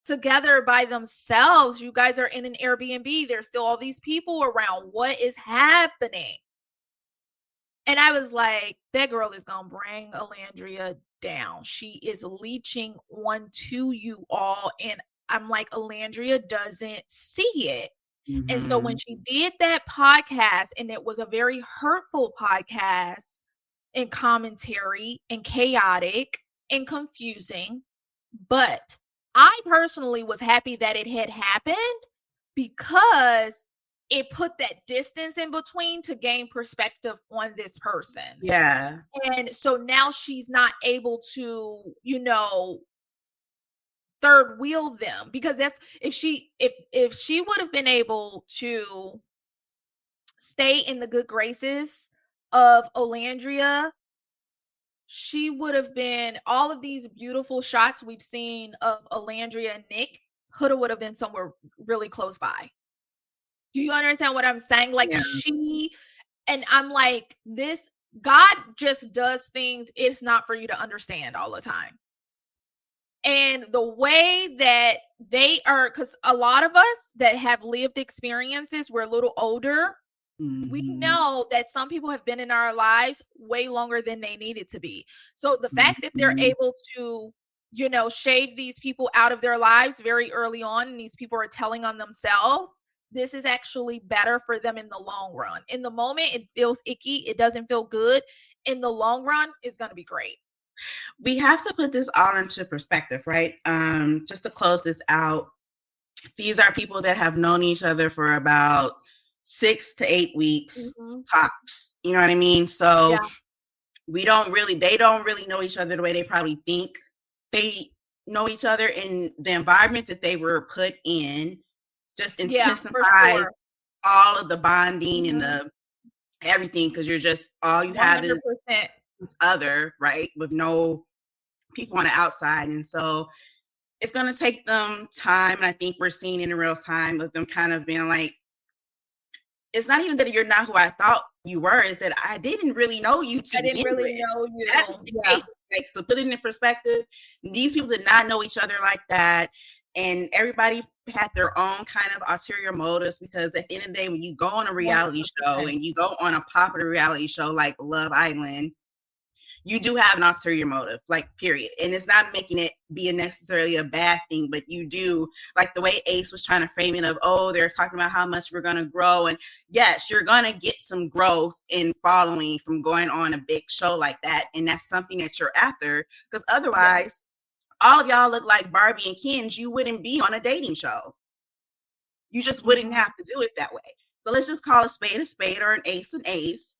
together by themselves. You guys are in an Airbnb. There's still all these people around. What is happening? And I was like, that girl is going to bring Olandria down. She is leeching onto you all. And I'm like, Olandria doesn't see it. And so when she did that podcast, and it was a very hurtful podcast and commentary and chaotic and confusing, but I personally was happy that it had happened because it put that distance in between to gain perspective on this person. Yeah. And so now she's not able to, third wheel them, because that's if she would have been able to stay in the good graces of Olandria, she would have been all of these beautiful shots we've seen of Olandria and Nick. Huda would have been somewhere really close by. Do you understand what I'm saying? Like and I'm like, this God just does things. It's not for you to understand all the time. And the way that they are, because a lot of us that have lived experiences, we're a little older. We know that some people have been in our lives way longer than they needed to be. So the fact that they're able to, shave these people out of their lives very early on, and these people are telling on themselves, this is actually better for them in the long run. In the moment, it feels icky. It doesn't feel good. In the long run, it's going to be great. We have to put this all into perspective, right? Just to close this out, these are people that have known each other for about 6 to 8 weeks tops. You know what I mean? So they don't really know each other the way they probably think they know each other, and the environment that they were put in just intensifies all of the bonding and the everything, because you're just all you have 100%. Is other, right, with no people on the outside. And so it's going to take them time, and I think we're seeing in real time of them kind of being like, it's not even that you're not who I thought you were, is that I didn't really know you to begin with. Know you. That's the case. Like, to put it in perspective, these people did not know each other like that, and everybody had their own kind of ulterior motives, because at the end of the day, when you go on a reality 100%. Show and you go on a popular reality show like Love Island, you do have an ulterior motive, like, period. And it's not making it be necessarily a bad thing, but you do, like the way Ace was trying to frame it of, oh, they're talking about how much we're going to grow. And yes, you're going to get some growth in following from going on a big show like that. And that's something that you're after, because otherwise, all of y'all look like Barbie and Ken. You wouldn't be on a dating show. You just wouldn't have to do it that way. So let's just call a spade or an ace an ace.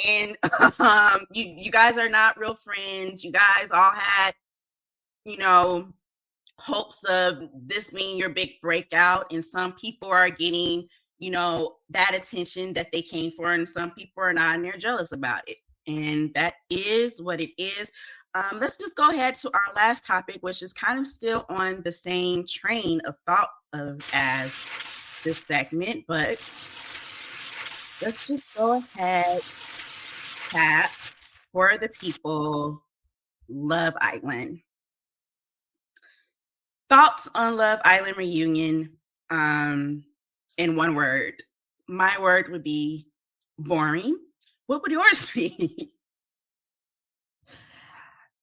And you guys are not real friends. You guys all had, hopes of this being your big breakout. And some people are getting, that attention that they came for. And some people are not, and they're jealous about it. And that is what it is. Let's just go ahead to our last topic, which is kind of still on the same train of thought as this segment. But let's just go ahead. Chat for the people. Love Island. Thoughts on Love Island reunion in one word. My word would be boring. What would yours be?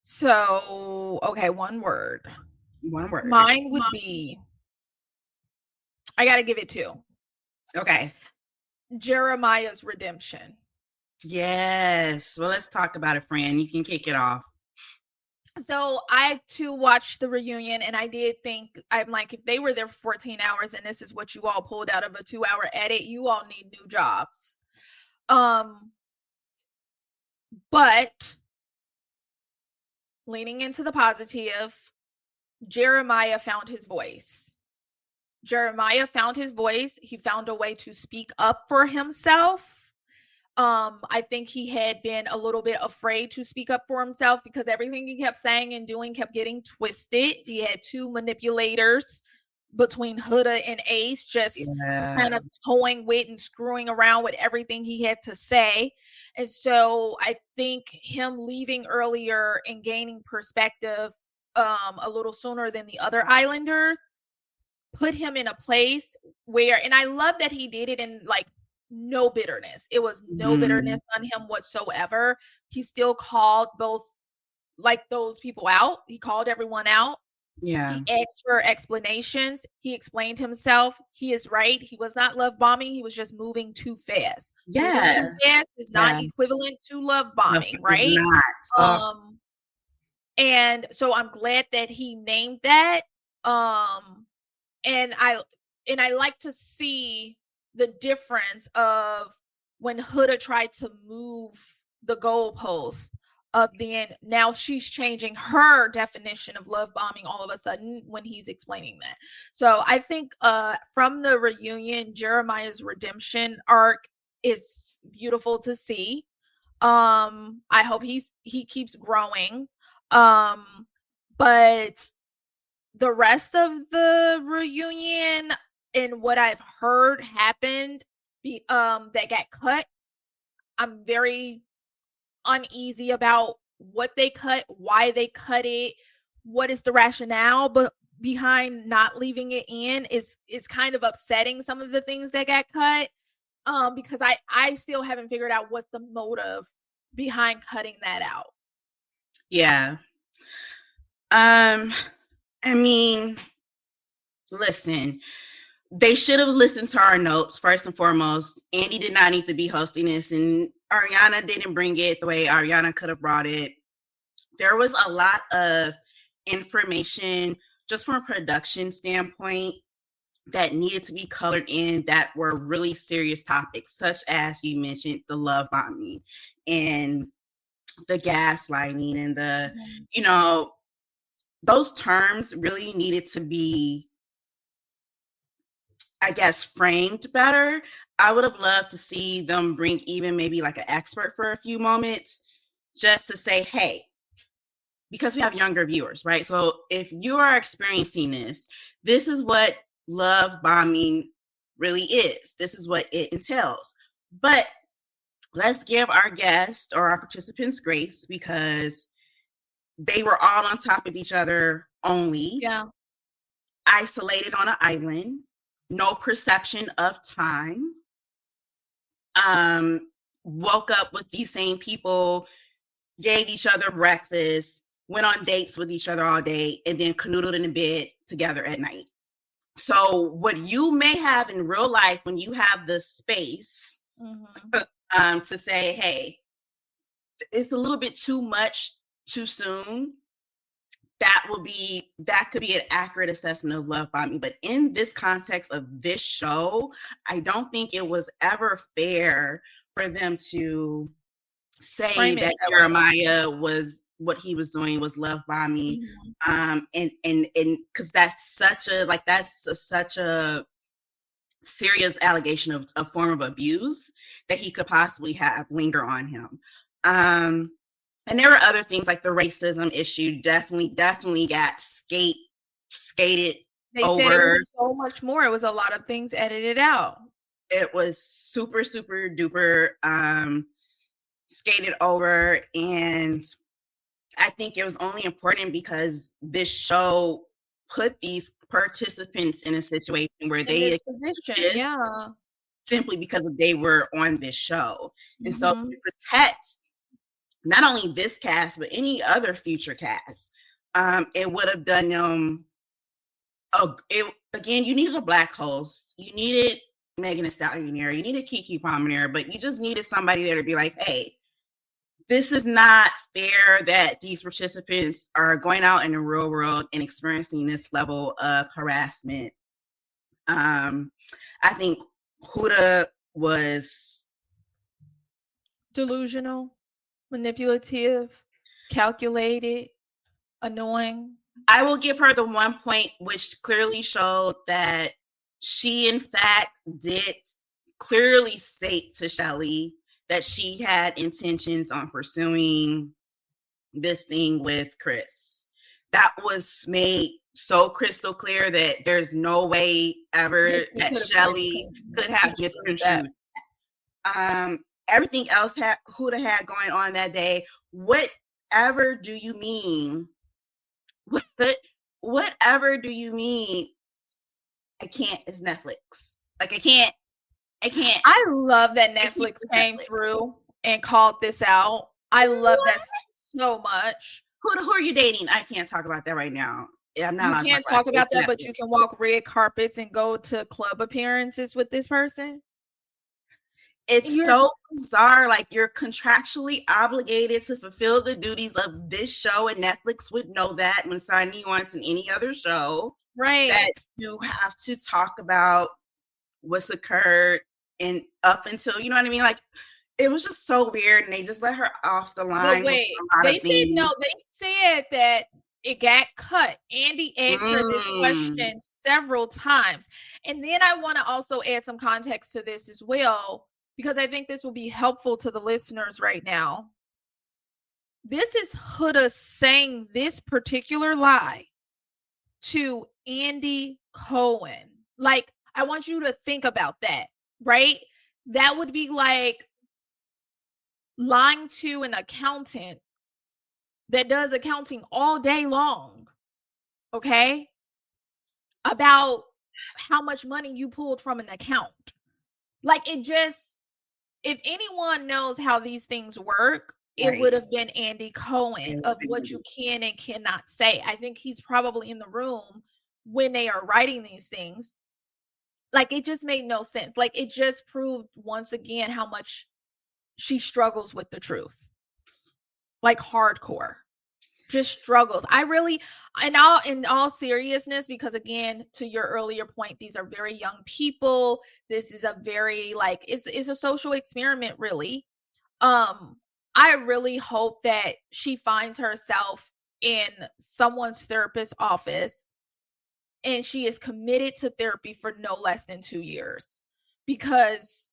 So, okay, one word. One word. Mine would be, I got to give it 2. Okay. Jeremiah's redemption. Yes. Well, let's talk about it, friend. You can kick it off. So I too watched the reunion, and I did think, I'm like, if they were there for 14 hours and this is what you all pulled out of a 2-hour edit, you all need new jobs. But leaning into the positive, Jeremiah found his voice. Jeremiah found his voice. He found a way to speak up for himself. I think he had been a little bit afraid to speak up for himself because everything he kept saying and doing kept getting twisted. He had 2 manipulators between Huda and Ace, just kind of toying with and screwing around with everything he had to say. And so I think him leaving earlier and gaining perspective a little sooner than the other Islanders put him in a place where, and I love that he did it in like no bitterness. It was no bitterness on him whatsoever. He still called both like those people out. He called everyone out. Yeah. He asked for explanations. He explained himself. He is right. He was not love bombing. He was just moving too fast. Yeah. Moving too fast is not equivalent to love bombing, right? And so I'm glad that he named that. And I like to see the difference of when Huda tried to move the goalpost of then now she's changing her definition of love bombing all of a sudden when he's explaining that. So I think from the reunion, Jeremiah's redemption arc is beautiful to see. I hope he keeps growing. But the rest of the reunion and what I've heard happened that got cut, I'm very uneasy about what they cut, why they cut it, what is the rationale behind not leaving it in. Is kind of upsetting, some of the things that got cut, because I still haven't figured out what's the motive behind cutting that out. Yeah. I mean, listen, they should have listened to our notes first and foremost. Andy did not need to be hosting this, and Ariana didn't bring it the way Ariana could have brought it. There was a lot of information just from a production standpoint that needed to be colored in that were really serious topics, such as you mentioned the love bombing and the gaslighting and the, you know, those terms really needed to be, I guess, framed better. I would have loved to see them bring even maybe like an expert for a few moments just to say, hey, because we have younger viewers, right? So if you are experiencing this is what love bombing really is. This is what it entails. But let's give our guests or our participants grace because they were all on top of each other only. Yeah. Isolated on an island. No perception of time. Woke up with these same people, gave each other breakfast, went on dates with each other all day, and then canoodled in a bed together at night. So what you may have in real life when you have the space to say, hey, it's a little bit too much too soon, that could be an accurate assessment of love bombing. But in this context of this show, I don't think it was ever fair for them to say that Jeremiah was what he was doing was love bombing. And because that's such a serious allegation of a form of abuse that he could possibly have linger on him. And there were other things like the racism issue definitely got skated over. They said it was so much more. It was a lot of things edited out. It was super duper skated over, and I think it was only important because this show put these participants in a situation where they position, simply because they were on this show. And so to protect not only this cast, but any other future cast, it would have done them. Again, you needed a black host. You needed Megan Thee Stallion there. You needed Kiki Palmer there, but you just needed somebody there to be like, hey, this is not fair that these participants are going out in the real world and experiencing this level of harassment. I think Huda was delusional, manipulative, calculated, annoying. I will give her the 1 point, which clearly showed that she, in fact, did clearly state to Shelly that she had intentions on pursuing this thing with Chris. That was made so crystal clear that there's no way ever that Shelly could have misconstrued that. Everything else Huda had going on that day. Whatever do you mean? Whatever do you mean? I can't. It's Netflix. Like I can't. I love that Netflix came through and called this out. I love that so much. Who are you dating? I can't talk about that right now. I'm not. You can't talk about that, but you can walk red carpets and go to club appearances with this person. It's so bizarre. Like you're contractually obligated to fulfill the duties of this show, and Netflix would know that when signing you on to any other show. Right. That you have to talk about what's occurred and up until, you know what I mean? Like it was just so weird, and they just let her off the line. But wait, they said no. They said that it got cut. Andy asked her this question several times, and then I want to also add some context to this as well, because I think this will be helpful to the listeners right now. This is Huda saying this particular lie to Andy Cohen. Like, I want you to think about that, right? That would be like lying to an accountant that does accounting all day long, okay? About how much money you pulled from an account. Like, it just, if anyone knows how these things work, it would have been Andy Cohen of what you can and cannot say. I think he's probably in the room when they are writing these things. like, it just made no sense. Like, it just proved once again how much she struggles with the truth. Like, hardcore. Just struggles. I really, in all seriousness, because again, to your earlier point, these are very young people. This is a very, like, it's a social experiment, really. I really hope that she finds herself in someone's therapist's office and she is committed to therapy for no less than 2 years, because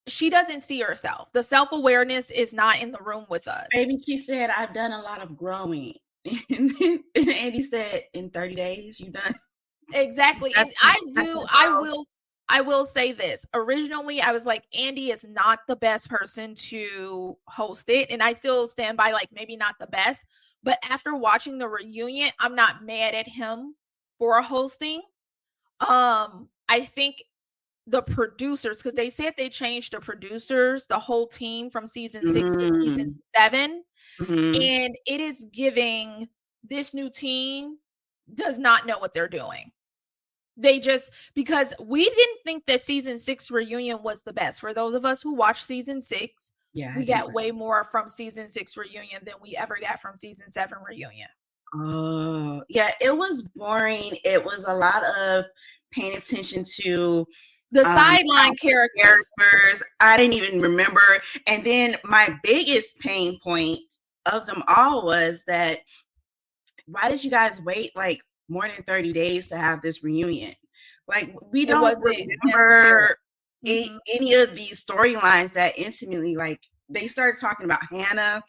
she doesn't see herself. The self-awareness is not in the room with us. Maybe she said, I've done a lot of growing. And Andy said, in 30 days, you done. Exactly. And I will say this. Originally, I was like, Andy is not the best person to host it. And I still stand by, like, maybe not the best. But after watching the reunion, I'm not mad at him for hosting. I think the producers, because they said they changed the producers, the whole team from season 6 to season 7. And it is giving, this new team does not know what they're doing. They just, because we didn't think that season 6 reunion was the best. For those of us who watched season 6, we got way more from season 6 reunion than we ever got from season 7 reunion. Oh, yeah, it was boring. It was a lot of paying attention to the sideline characters. I didn't even remember. And then my biggest pain point of them all was that, why did you guys wait like more than 30 days to have this reunion? Like, we don't remember any of these storylines that intimately. Like, they started talking about Hannah.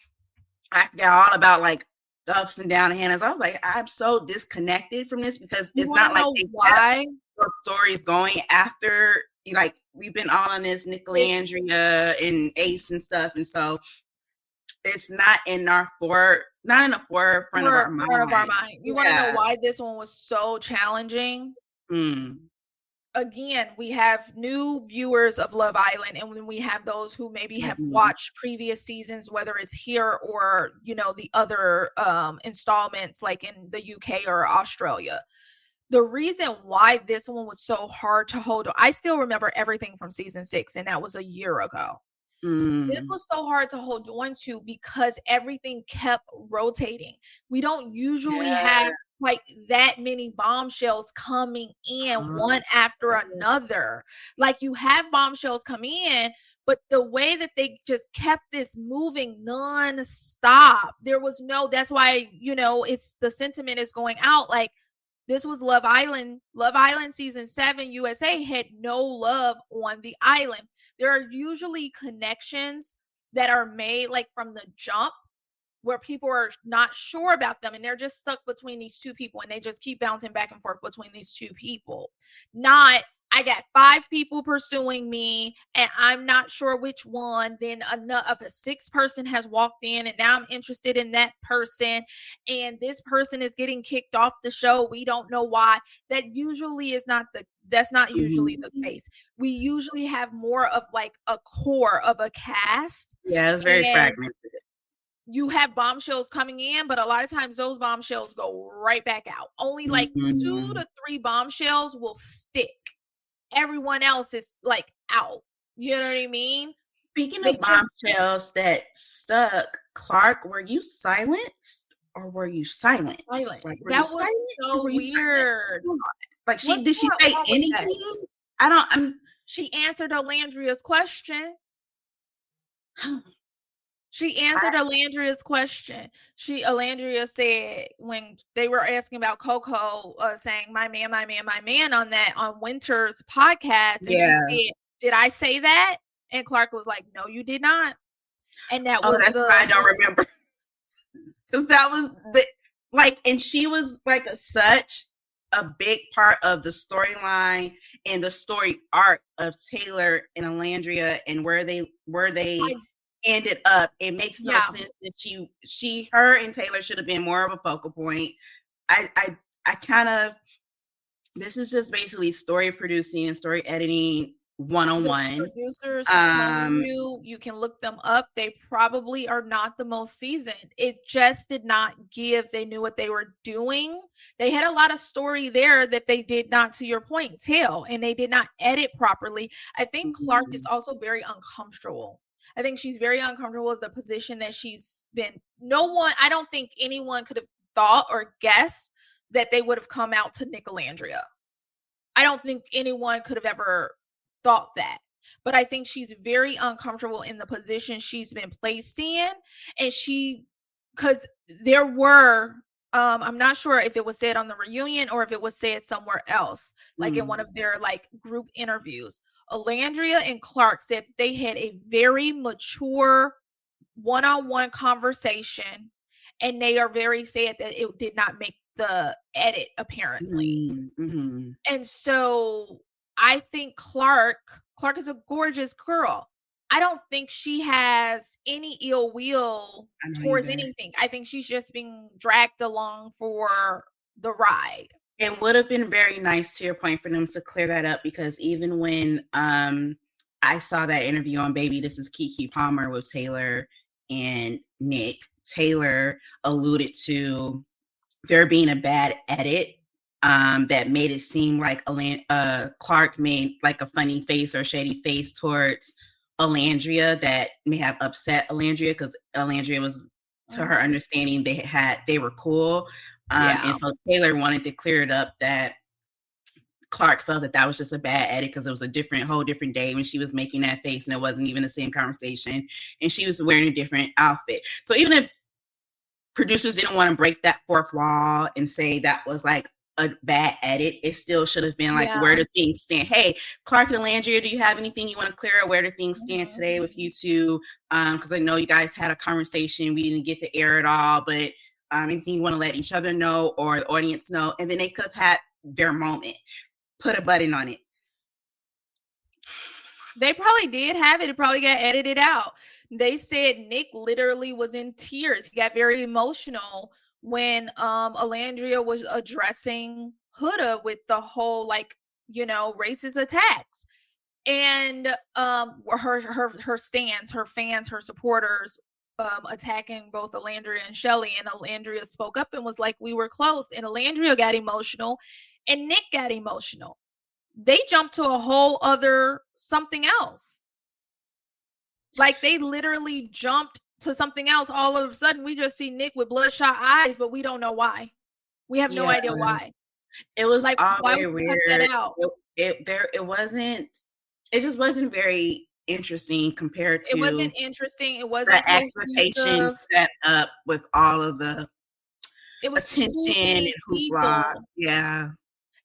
I forgot all about, like, the ups and downs of Hannah's. I was like, I'm so disconnected from this, because it's not like they kept the stories going after, like, we've been all on this Nicolandria and Ace and stuff, and so it's not in the forefront of our mind. You want to know why this one was so challenging? Again, we have new viewers of Love Island, and when we have those who maybe have watched previous seasons, whether it's here or, you know, the other installments like in the UK or Australia. The reason why this one was so hard to hold on, I still remember everything from season 6, and that was a year ago. This was so hard to hold on to because everything kept rotating. We don't usually have like that many bombshells coming in one after another. Like, you have bombshells coming in, but the way that they just kept this moving non-stop, there was no, that's why, you know, it's, the sentiment is going out like, this was Love Island. Love Island season 7 USA had no love on the island. There are usually connections that are made like from the jump where people are not sure about them and they're just stuck between these two people and they just keep bouncing back and forth between these two people. Not, I got 5 people pursuing me and I'm not sure which one. Then a 6th person has walked in and now I'm interested in that person and this person is getting kicked off the show. We don't know why. That usually is not that's not usually the case. We usually have more of like a core of a cast. Yeah, it's very fragmented. You have bombshells coming in, but a lot of times those bombshells go right back out. Only like 2 to 3 bombshells will stick. Everyone else is like out. You know what I mean? Speaking of bombshells that stuck, Clark, were you silenced or were you silenced? Silent. Like, that was so weird. Like, did she say anything? She answered Alandria's question. She answered Alandria's question. Alandria said when they were asking about Coco saying my man on Winter's podcast, and she said, "Did I say that?" And Clark was like, "No, you did not." And that was that's why I don't remember. So that was and she was like such a big part of the storyline and the story arc of Taylor and Alandria and where they ended up. It makes no sense that her and Taylor should have been more of a focal point. I kind of, this is just basically story producing and story editing one-on-one. The producers are telling you, you can look them up. They probably are not the most seasoned. It just did not give. They knew what they were doing. They had a lot of story there that they did not, to your point, tell, and they did not edit properly. I think Clark is also very uncomfortable. I think she's very uncomfortable with the position that she's been. I don't think anyone could have thought or guessed that they would have come out to Nicolandria. I don't think anyone could have ever thought that. But I think she's very uncomfortable in the position she's been placed in. And because there were, I'm not sure if it was said on the reunion or if it was said somewhere else, like in one of their like group interviews. Alandria and Clark said they had a very mature one-on-one conversation, and they are very sad that it did not make the edit, apparently. And so I think Clark is a gorgeous girl. I don't think she has any ill will towards anything. I think she's just being dragged along for the ride. It would have been very nice, to your point, for them to clear that up, because even when I saw that interview on Baby This Is Keke Palmer with Taylor and Nick, Taylor alluded to there being a bad edit that made it seem like Clark made like a funny face or shady face towards Alandria that may have upset Alandria, because Alandria was, to her understanding, they were cool. And so Taylor wanted to clear it up that Clark felt that was just a bad edit because it was a whole different day when she was making that face, and it wasn't even the same conversation, and she was wearing a different outfit. So even if producers didn't want to break that fourth wall and say that was like a bad edit, it still should have been like, where do things stand? Hey, Clark and Alandria, do you have anything you want to clear up? Where do things stand today with you two? Because I know you guys had a conversation. We didn't get to air it all, but anything you want to let each other know or the audience know? And then they could have had their moment. Put a button on it. They probably did have it. It probably got edited out. They said Nick literally was in tears. He got very emotional when Alandria was addressing Huda with the whole racist attacks. And her stands, her fans, her supporters attacking both Alandria and Shelly. And Alandria spoke up and was like, we were close. And Alandria got emotional and Nick got emotional. They jumped to a whole other something else. Like they literally jumped to something else. All of a sudden, we just see Nick with bloodshot eyes, but we don't know why. We have no idea why. It was like, all why very weird. It just wasn't very interesting compared to. It wasn't interesting. It wasn't the expectations set up with all of the attention and hoopla. Yeah.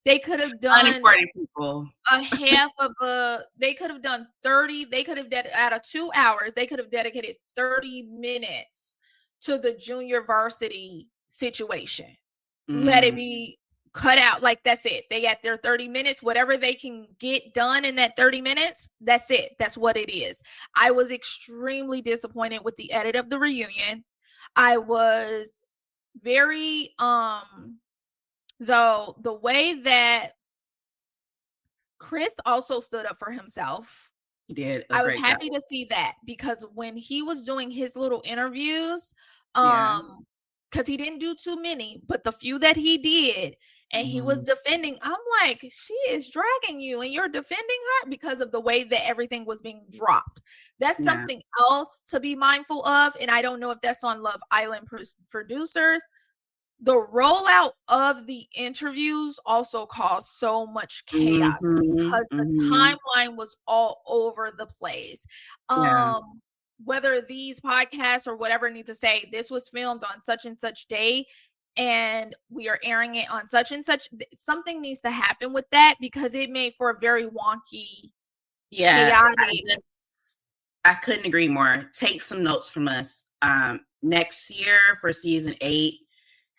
They could have done unimportant people. They could have done 30. They could have out of 2 hours. They could have dedicated 30 minutes to the junior varsity situation. Let it be cut out. Like that's it. They got their 30 minutes. Whatever they can get done in that 30 minutes, that's it. That's what it is. I was extremely disappointed with the edit of the reunion. I was very though the way that Chris also stood up for himself. He did. I was happy to see that, because when he was doing his little interviews, because he didn't do too many, but the few that he did, and he was defending, I'm like, she is dragging you and you're defending her because of the way that everything was being dropped. That's something else to be mindful of. And I don't know if that's on Love Island producers. The rollout of the interviews also caused so much chaos because the timeline was all over the place. Whether these podcasts or whatever need to say, this was filmed on such and such day and we are airing it on such and such. Something needs to happen with that, because it made for a very wonky, chaotic. I couldn't agree more. Take some notes from us. Next year for season 8,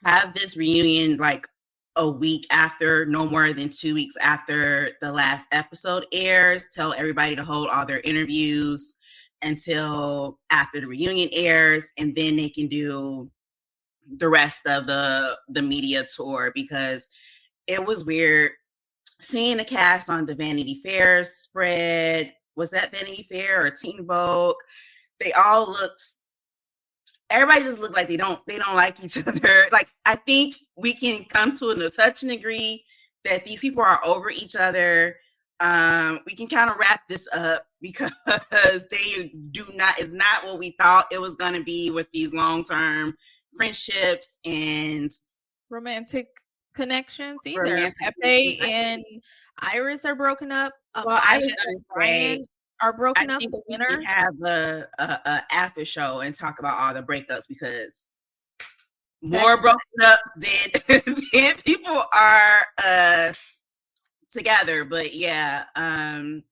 have this reunion like a week after, no more than 2 weeks after the last episode airs. Tell everybody to hold all their interviews until after the reunion airs, and then they can do the rest of the media tour, because it was weird seeing the cast on the Vanity Fair spread, was that Vanity Fair or Teen Vogue? They all looked, everybody just looked like they don't like each other. Like, I think we can come to a touch and agree that these people are over each other. We can kind of wrap this up because it's not what we thought it was going to be with these long-term friendships and romantic connections either. Pepe and Iris are broken up. Well, Iris and Brian are broken up. The winners. We have a after show and talk about all the breakups because more broken up than people are together. But yeah, it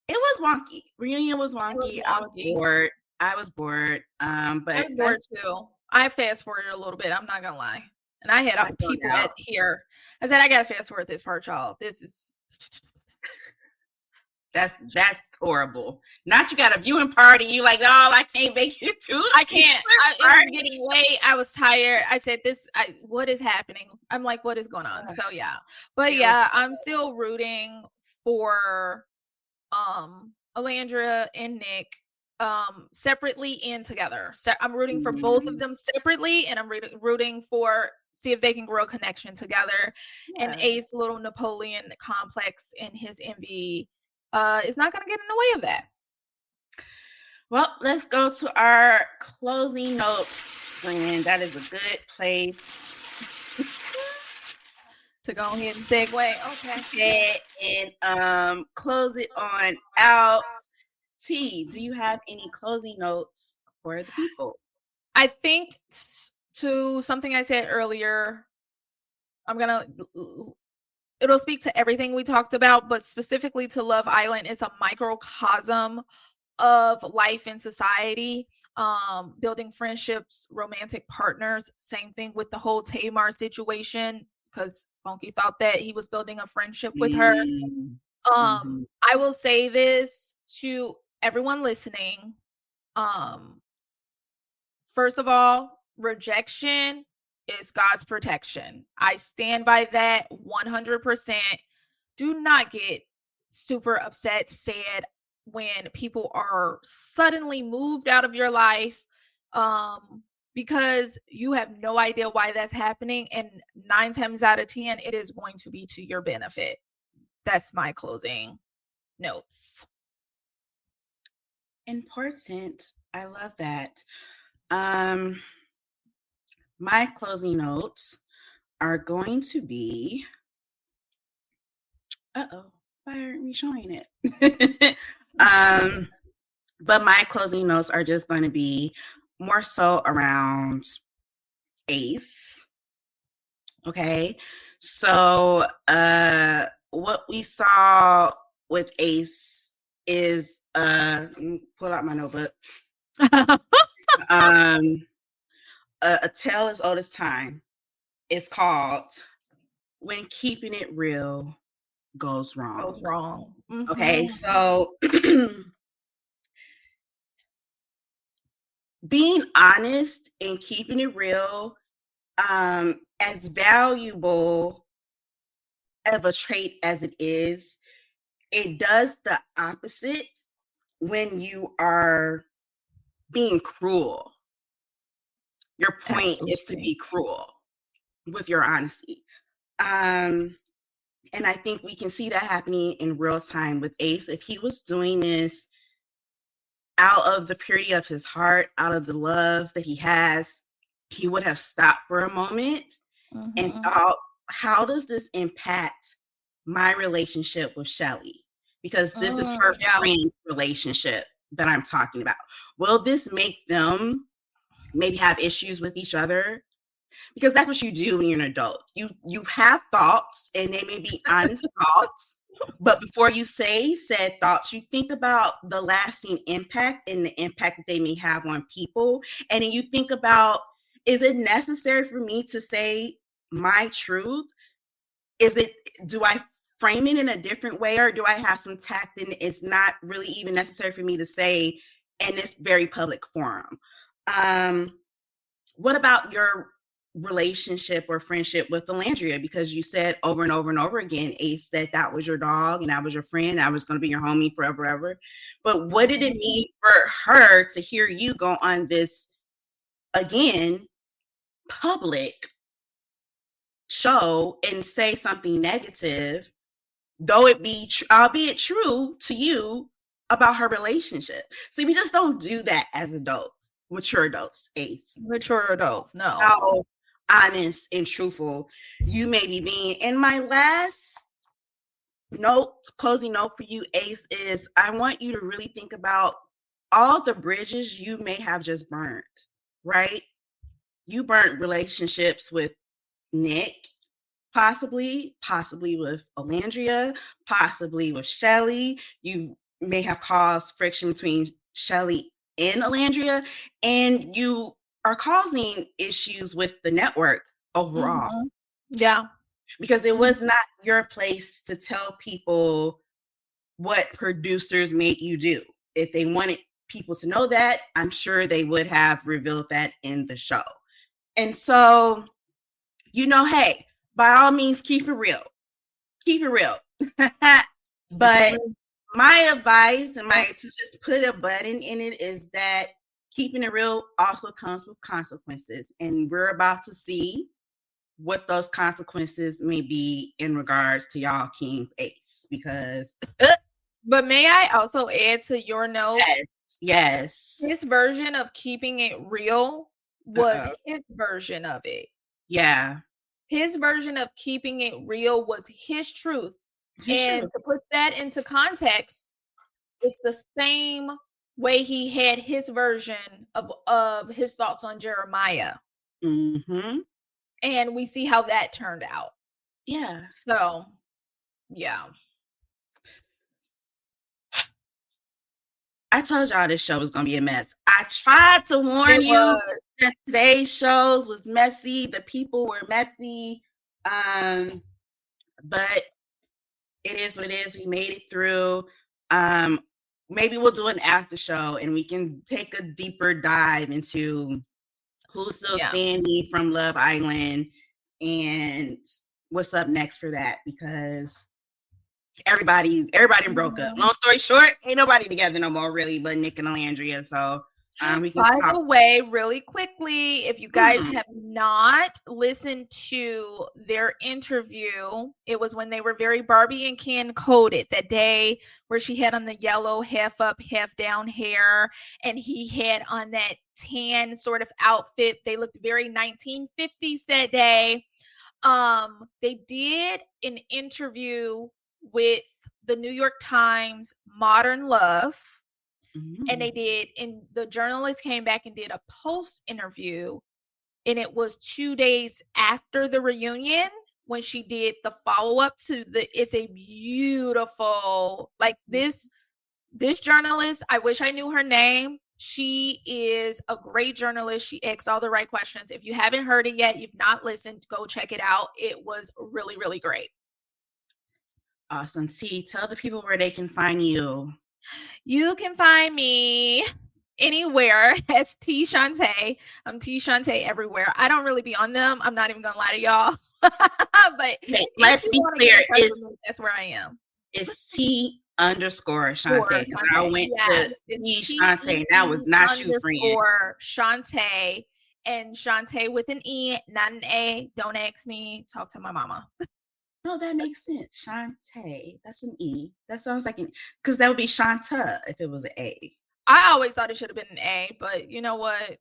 was wonky. Reunion was wonky. I was bored. But I was bored too. I fast forwarded a little bit. I'm not gonna lie. And I had people at here. I said, I gotta fast forward this part, y'all. This is that's horrible. Not you got a viewing party. You like, oh, I can't make it through. I can't. It was getting late. I was tired. I said, what is happening? I'm like, what is going on? So yeah. But yeah, I'm still rooting for Alandra and Nick separately and together. So I'm rooting for both of them separately, and I'm rooting for see if they can grow a connection together. And Ace little Napoleon complex and his envy is not going to get in the way of that. Well, let's go to our closing notes, and that is a good place to go ahead and segue. Okay. And close it on out. T, do you have any closing notes for the people? I think to something I said earlier, it'll speak to everything we talked about, but specifically to Love Island is a microcosm of life in society, building friendships, romantic partners. Same thing with the whole Tamar situation, because Funky thought that he was building a friendship with her. I will say this to everyone listening. First of all, rejection is God's protection. I stand by that 100%. Do not get super upset, sad when people are suddenly moved out of your life, because you have no idea why that's happening. And 9 times out of 10, it is going to be to your benefit. That's my closing notes. Important. I love that. My closing notes are going to be, why aren't we showing it? But my closing notes are just going to be more so around Ace. Okay. So what we saw with Ace is pull out my notebook. A tale as old as time. It's called When Keeping It Real Goes Wrong. Mm-hmm. Okay, so being honest and keeping it real, as valuable of a trait as it is, it does the opposite when you are being cruel. Your point is to be cruel with your honesty. And I think we can see that happening in real time with Ace. If he was doing this out of the purity of his heart, out of the love that he has, he would have stopped for a moment and thought, how does this impact my relationship with Shelly? Because this is her friend relationship that I'm talking about. Will this make them maybe have issues with each other? Because that's what you do when you're an adult. You have thoughts, and they may be honest thoughts, but before you say said thoughts, you think about the lasting impact and the impact that they may have on people. And then you think about, is it necessary for me to say my truth? Do I frame it in a different way, or do I have some tact and it's not really even necessary for me to say in this very public forum? What about your relationship or friendship with Alandria, because you said over and over and over again, Ace, that was your dog and that was your friend. I was going to be your homie forever, ever. But what did it mean for her to hear you go on this, again, public show and say something negative, though it be albeit true to you, about her relationship? See, we just don't do that as adults, mature adults, Ace. Mature adults, no. How honest and truthful you may be being. And my last closing note for you, Ace, is I want you to really think about all the bridges you may have just burned, right? You burnt relationships with Nick, possibly with Alandria, possibly with Shelly. You may have caused friction between Shelly and Alandria, and you are causing issues with the network overall. Mm-hmm. Yeah. Because it was not your place to tell people what producers made you do. If they wanted people to know that, I'm sure they would have revealed that in the show. And so, hey, by all means, keep it real. Keep it real. But my advice and to just put a button in it is that keeping it real also comes with consequences. And we're about to see what those consequences may be in regards to y'all King's Ace. Because but may I also add to your note? Yes. His version of keeping it real was his version of it. Yeah. His version of keeping it real was his truth. To put that into context, it's the same way he had his version of his thoughts on Jeremiah. Mm-hmm. And we see how that turned out. Yeah. So, yeah. I told y'all this show was going to be a mess. I tried to warn you that today's shows was messy. The people were messy. But it is what it is. We made it through. Maybe we'll do an after show and we can take a deeper dive into who's still standing from Love Island and what's up next for that, because everybody broke up. Long story short, ain't nobody together no more, really, but Nick and Alandria. So we can by the way, really quickly, if you guys have not listened to their interview, it was when they were very Barbie and Ken coded, that day where she had on the yellow half up, half down hair, and he had on that tan sort of outfit. They looked very 1950s that day. They did an interview with the New York Times Modern Love. And the journalist came back and did a post interview, and it was 2 days after the reunion when she did the follow-up to it's a beautiful, like this journalist, I wish I knew her name. She is a great journalist. She asks all the right questions. If you haven't heard it yet, you've not listened, go check it out. It was really, really great. Awesome. T, tell the people where they can find you. You can find me anywhere as T Shantae. I'm T Shantae everywhere. I don't really be on them. I'm not even gonna lie to y'all. But let's be clear, that's where I am. It's T_Shantae. Because I went to T Shantae, and that was not you, friend. Shantae, and Shantae with an E, not an A. Don't ask me. Talk to my mama. No, that makes sense. Shantae. That's an E. That sounds like because that would be Shanta if it was an A. I always thought it should have been an A, but you know what?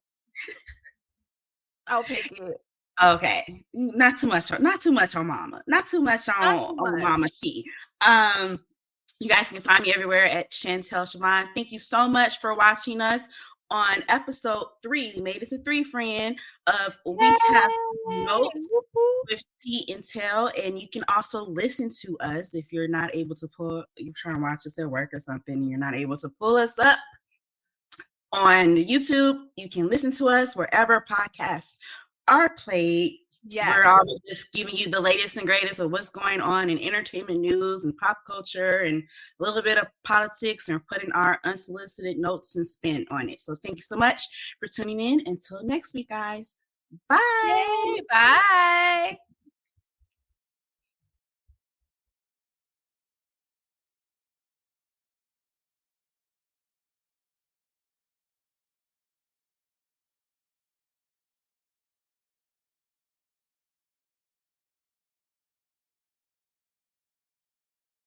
I'll take it. Okay. Not too much on mama. Not too much on Mama T. You guys can find me everywhere at Chantel Siobhan. Thank you so much for watching us on episode 3. We made it to 3, friend. We have notes with T and Tel, and you can also listen to us if you're not able to you're trying to watch us at work or something, and you're not able to pull us up on YouTube. You can listen to us wherever podcasts are played. Yes. We're always just giving you the latest and greatest of what's going on in entertainment news and pop culture and a little bit of politics, and putting our unsolicited notes and spin on it. So thank you so much for tuning in. Until next week, guys. Bye. Yay, bye.